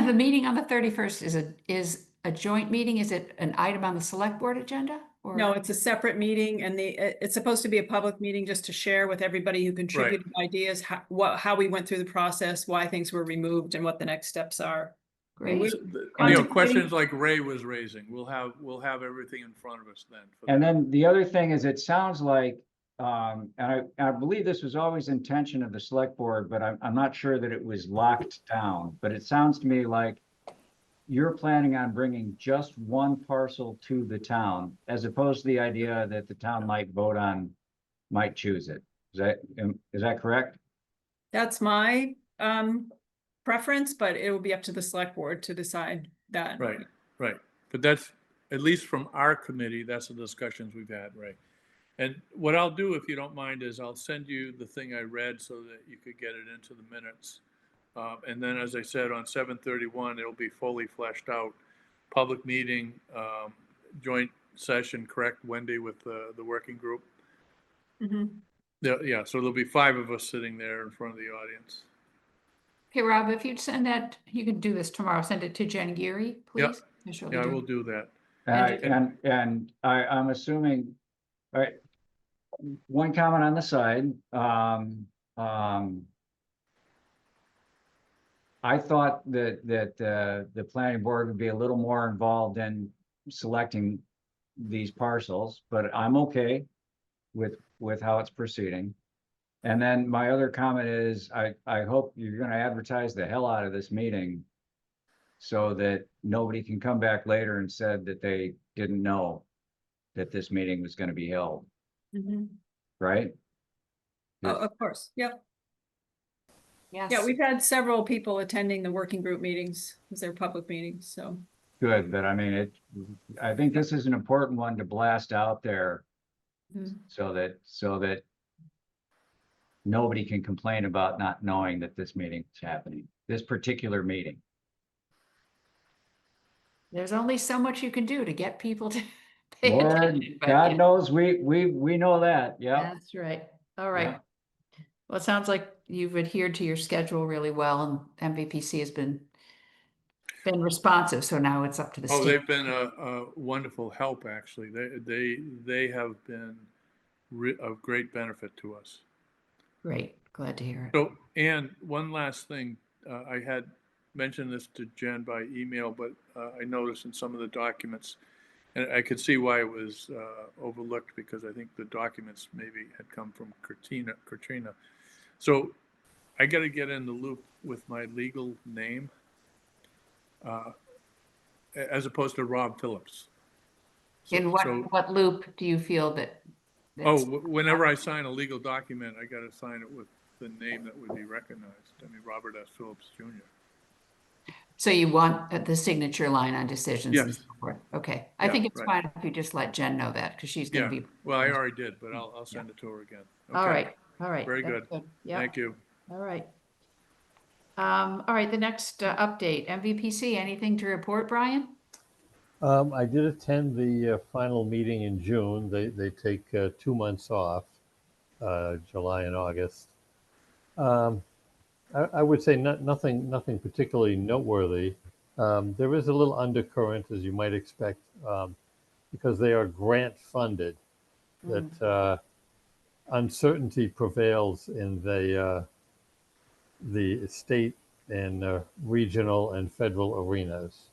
the meeting on the 31st is a joint meeting? Is it an item on the select board agenda? Or No, it's a separate meeting and it's supposed to be a public meeting just to share with everybody who contributed ideas, how we went through the process, why things were removed and what the next steps are. Great. we're So you know, contemplating- questions like Ray was raising, we'll have everything in front of us then. for And that. then the other thing is, it sounds like, and I believe this was always intention of the select board, but I'm not sure that it was locked down. But it sounds to me like you're planning on bringing just one parcel to the town, as opposed to the idea that the town might might choose it. Is that correct? That's my preference, but it will be up to the select board to decide that. Right, right. But that's, at least from our committee, that's the discussions we've had, right? And what I'll do, if you don't mind, is I'll send you the thing I read so that you could get it into the minutes. And then, as I said, on 7/31, it'll be fully fleshed out. Public meeting, joint session, correct, Wendy, with the working group? Mhm. Yeah, so there'll be 5 of us sitting there in front of the audience. Okay, Rob, if you'd send that, you can do this tomorrow. Send it to Jen Geary, Yep. please. I surely Yeah, I do. will do that. And I'm assuming, all right, one comment on the side. I thought that the planning board would be a little more involved in selecting these parcels, but I'm okay with how it's proceeding. And then my other comment is, I hope you're gonna advertise the hell out of this meeting so that nobody can come back later and said that they didn't know that this meeting was gonna be held, Mhm. right? Oh, of course, yep. Yes. Yeah, we've had several people attending the working group meetings, because they're public meetings, so. Good, but I mean, I think this is an important one to blast out there Mhm. so that nobody can complain about not knowing that this meeting is happening, this particular meeting. There's only so much you can do to get people to pay Lord, attention. but God yeah, knows, we know that, yeah. That's right. All right. Yeah. Well, it sounds like you've adhered to your schedule really well, and MVPC has been responsive, so now it's up to the Oh, state. they've been a wonderful help, actually. They have been of great benefit to us. Great, glad to hear it. So, and one last thing, I had mentioned this to Jen by email, but I noticed in some of the documents, and I could see why it was overlooked, because I think the documents maybe had come from Katrina. So I got to get in the loop with my legal name, as opposed to Rob Phillips. In what loop do you feel that? Oh, that's- whenever I sign a legal document, I got to sign it with the name that would be recognized. I mean, Robert S. Phillips Jr. So you want the signature line on decisions and Yes. so forth? Okay, I Yeah, think it's right. fine if you just let Jen know that, because she's gonna Yeah, be. well, I already did, but I'll send it to her again. All Okay. right, all right. Very that's good. Yeah, Thank you. all right. All right, the next update, MVPC, anything to report, Brian? I did attend the final meeting in June. They take 2 months off, July and August. I would say nothing particularly noteworthy. There is a little undercurrent, as you might expect, because they are grant funded, that uncertainty prevails in the state and regional and federal arenas.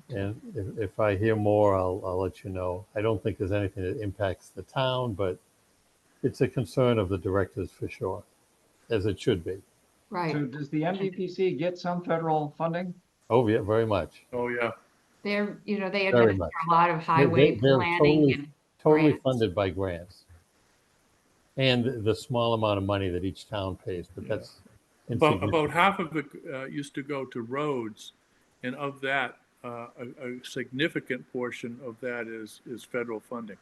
And if I hear more, I'll let you know. I don't think there's anything that impacts the town, but it's a concern of the directors for sure, as it should be. Right, So does the MVPC get some federal funding? Oh, yeah, very much. Oh, yeah. they're, they Very administer much. a lot of highway They're planning and totally grants. funded by grants. And the small amount of money that each town pays, but that's About insignificant. half of it used to go to roads, and of that, a significant portion of that is federal funding.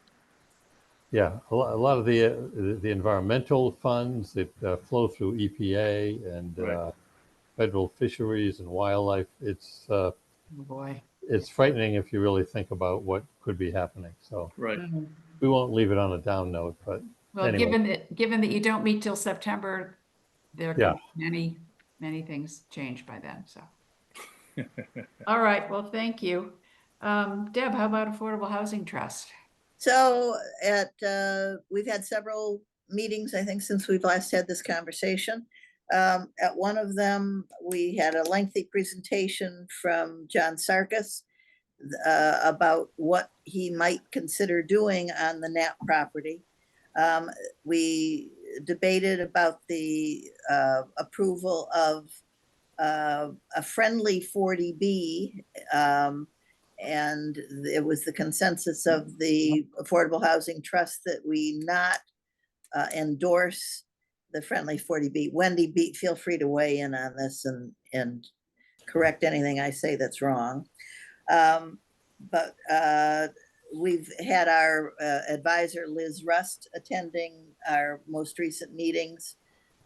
Yeah, a lot of the environmental funds that flow through EPA and Right. federal fisheries and wildlife. Oh, boy. It's frightening if you really think about what could be happening. So Right. we won't leave it on a down note, but Well, anyway. given that you don't meet till September, there Yeah. could be many things change by then, so. All right, well, thank you. Deb, how about Affordable Housing Trust? So we've had several meetings, I think, since we've last had this conversation. At one of them, we had a lengthy presentation from John Sarkis about what he might consider doing on the Knapp property. We debated about the approval of a friendly 40B, and it was the consensus of the Affordable Housing Trust that we not endorse the friendly 40B. Wendy, feel free to weigh in on this and correct anything I say that's wrong. But we've had our advisor, Liz Rust, attending our most recent meetings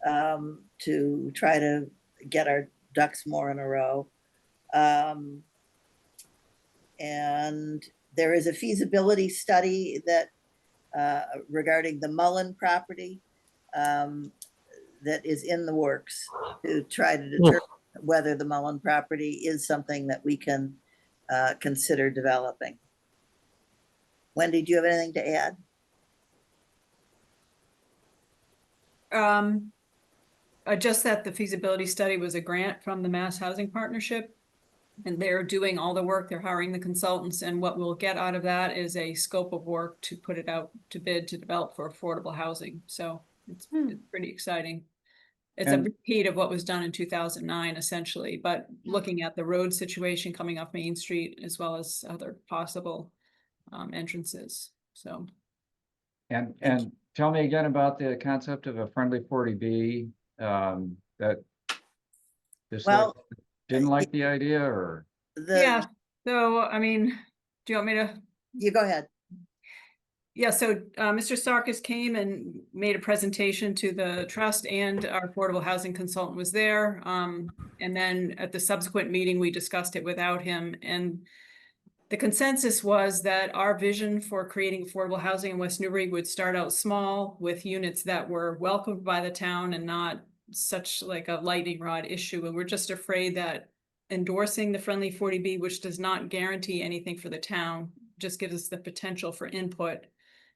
to try to get our ducks more in a row. And there is a feasibility study that regarding the Mullen property that is in the works to try to determine whether the Mullen property is something that we can consider developing. Wendy, do you have anything to add? Just that the feasibility study was a grant from the Mass Housing Partnership, and they're doing all the work. They're hiring the consultants, and what we'll get out of that is a scope of work to put it out to bid to develop for affordable housing. So it's pretty exciting. It's a repeat of what was done in 2009, essentially, but looking at the road situation coming off Main Street, as well as other possible entrances. So. And tell me again about the concept of a friendly 40B, that didn't like the idea, or? Yeah, so, I mean, do you want me to? You go ahead. Yeah, so Mr. Sarkis came and made a presentation to the trust, and our affordable housing consultant was there. And then at the subsequent meeting, we discussed it without him. And the consensus was that our vision for creating affordable housing in West Newbury would start out small with units that were welcomed by the town and not such like a lightning rod issue. And we're just afraid that endorsing the friendly 40B, which does not guarantee anything for the town, just gives us the potential for input,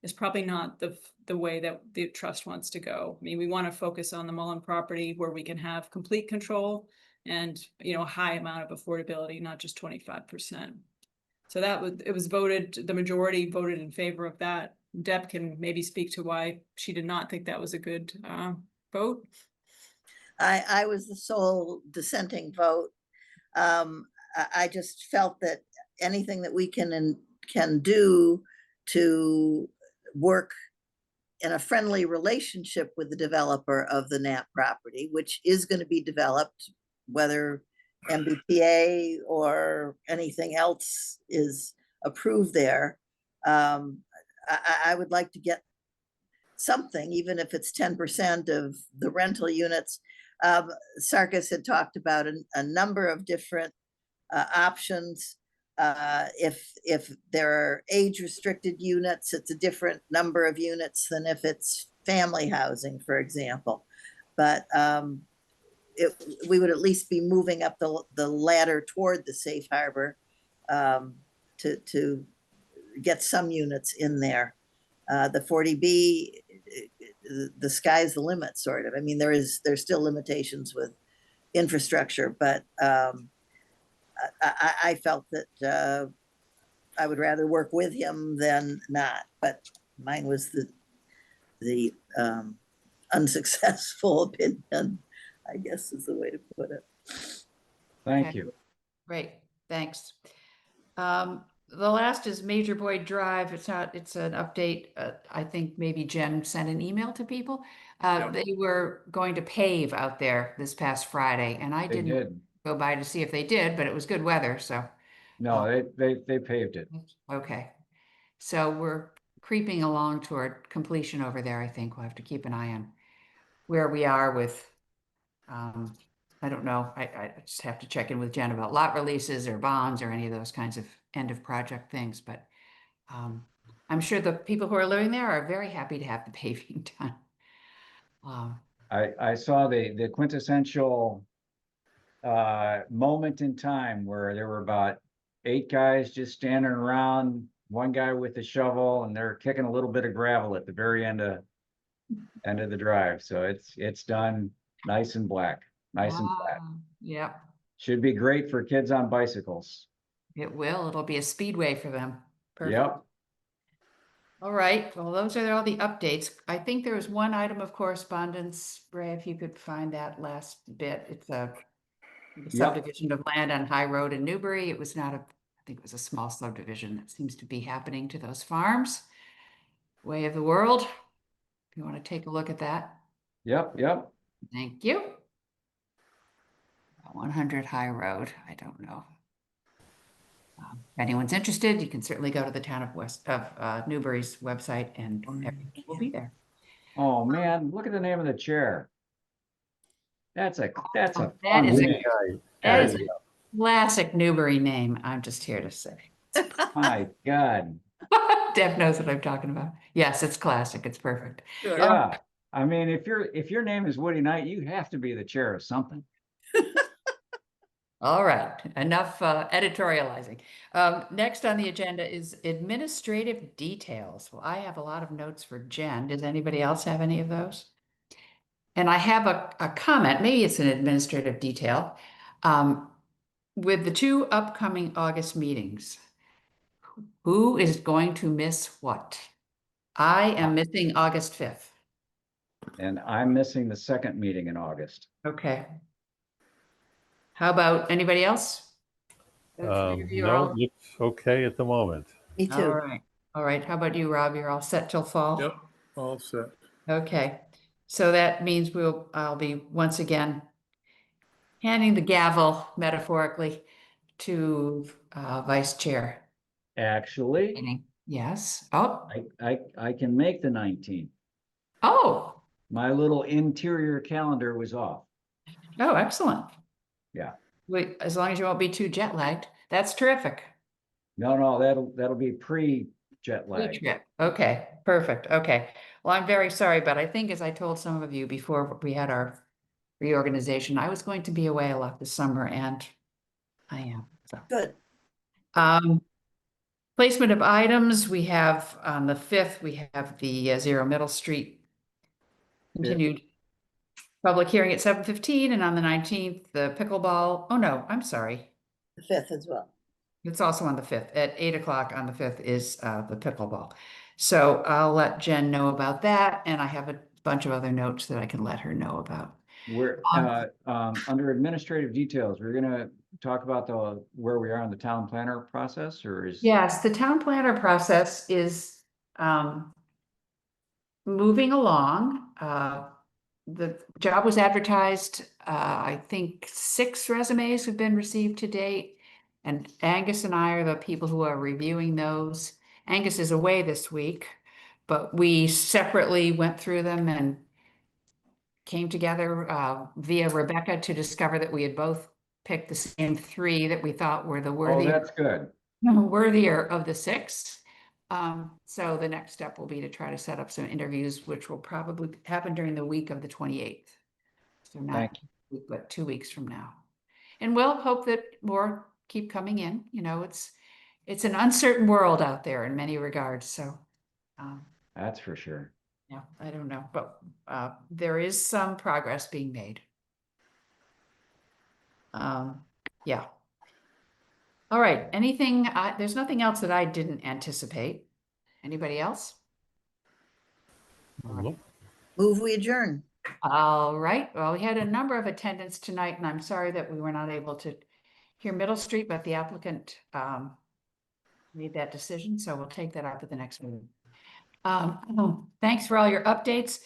is probably not the way that the trust wants to go. I mean, we want to focus on the Mullen property where we can have complete control and, you know, a high amount of affordability, not just 25%. So it was voted, the majority voted in favor of that. Deb can maybe speak to why she did not think that was a good vote. I was the sole dissenting vote. I just felt that anything that we can do to work in a friendly relationship with the developer of the Knapp property, which is going to be developed, whether MBTA or anything else is approved there. I would like to get something, even if it's 10% of the rental units. Sarkis had talked about a number of different options. If there are age-restricted units, it's a different number of units than if it's family housing, for example. But we would at least be moving up the ladder toward the safe harbor to get some units in there. The 40B, the sky's the limit, sort of. I mean, there's still limitations with infrastructure, but I felt that I would rather work with him than not. But mine was the unsuccessful opinion, I guess is the way to put it. Thank you. Great, thanks. The last is Major Boyd Drive. It's an update. I think maybe Jen sent an email to people. They were going to pave out there this past Friday, and I didn't go by to see if they did, but it was good weather, so. No, they paved it. Okay, so we're creeping along toward completion over there. I think we'll have to keep an eye on where we are with, I don't know. I just have to check in with Jen about lot releases or bonds or any of those kinds of end of project things. But I'm sure the people who are living there are very happy to have the paving done. I saw the quintessential moment in time where there were about 8 guys just standing around, one guy with a shovel, and they're kicking a little bit of gravel at the very end of the drive. So it's done nice and black, nice and flat. Yeah, Should be great for kids on bicycles. it will. It'll be a speedway for them. Perfect. Yep. All right, well, those are all the updates. I think there was one item of correspondence, Ray, if you could find that last bit. It's a subdivision of land on High Road in Newbury. It was not I think it was a small subdivision that seems to be happening to those farms. Way of the world. If you want to take a look at that. Yep. Thank you. 100 High Road, I don't know. If anyone's interested, you can certainly go to the town of Newbury's website and everything will be there. Oh man, look at the name of the chair. That's a That fun is name. that is a classic Newbury name, I'm just here to say. My God. Deb knows what I'm talking about. Yes, it's classic. It's perfect. Sure. Yeah. I mean, if your name is Woody Knight, you have to be the chair of something. All right, enough editorializing. Next on the agenda is administrative details. Well, I have a lot of notes for Jen. Does anybody else have any of those? And I have a comment, maybe it's an administrative detail. With the 2 upcoming August meetings, who is going to miss what? I am missing August 5th. And I'm missing the second meeting in August. Okay. How about anybody else? The 3 of you are No, all- looks okay at the moment. Me All too. right. All right. How about you, Rob? You're all set till fall? Yep, all set. Okay. So that means I'll be once again handing the gavel metaphorically to Vice Chair. Actually, Yes. Oh. I can make the 19th. Oh. My little interior calendar was off. Oh, excellent. Yeah. Wait, as long as you won't be too jet lagged. That's terrific. No, that'll be pre-jet lag. Pre-trip. Okay, perfect. Okay. Well, I'm very sorry, but I think as I told some of you before we had our reorganization, I was going to be away a lot this summer and I am. So. Good. Placement of items, we have on the 5th, we have the 0 Middle Street continued public hearing at 7:15, and on the 19th, the pickleball. Oh no, I'm sorry. The 5th as well. It's also on the 5th. At 8 o'clock on the 5th is the pickleball. So I'll let Jen know about that, and I have a bunch of other notes that I can let her know about. We're under administrative details. We're gonna talk about where we are in the town planner process, or is? Yes, the town planner process is moving along. The job was advertised. I think 6 resumes have been received to date. And Angus and I are the people who are reviewing those. Angus is away this week, but we separately went through them and came together via Rebecca to discover that we had both picked the same 3 that we thought were the Oh, that's good. worthier of the 6. So the next step will be to try to set up some interviews, which will probably happen during the week of the 28th. So not week, but 2 weeks from now. And we'll hope that more keep coming in. You know, it's an uncertain world out there in many regards. So that's for sure. Yeah, I don't know, but there is some progress being made. Yeah. All right, anything, there's nothing else that I didn't anticipate. Anybody else? All right. Move we adjourn. All right, well, we had a number of attendants tonight, and I'm sorry that we were not able to hear Middle Street, but the applicant made that decision, so we'll take that up at the next meeting. Thanks for all your updates.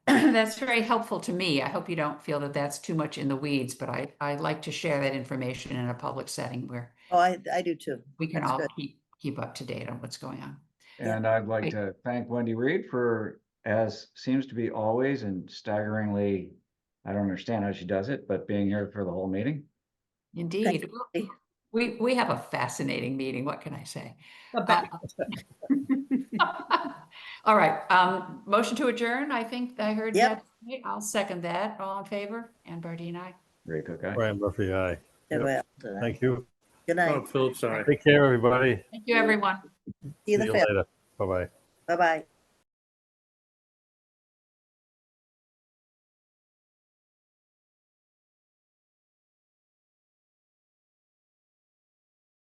That's very helpful to me. I hope you don't feel that that's too much in the weeds, but I like to share that information in a public setting where I do too. We can That's all good. keep up to date on what's going on. And I'd like to thank Wendy Reed for, as seems to be always and staggeringly, I don't understand how she does it, but being here for the whole meeting. Indeed. We have a fascinating meeting. What can I say? All right. Motion to adjourn. I think I heard that. I'll second that. All in favor? Ann Bardine, aye. Ray Cook, aye. Brian Murphy, aye. Yep. Thank you. Good night. Oh, Phillips, sorry. Take care, everybody. Thank you, everyone. See you See the you fifth. later. Bye-bye. Bye-bye.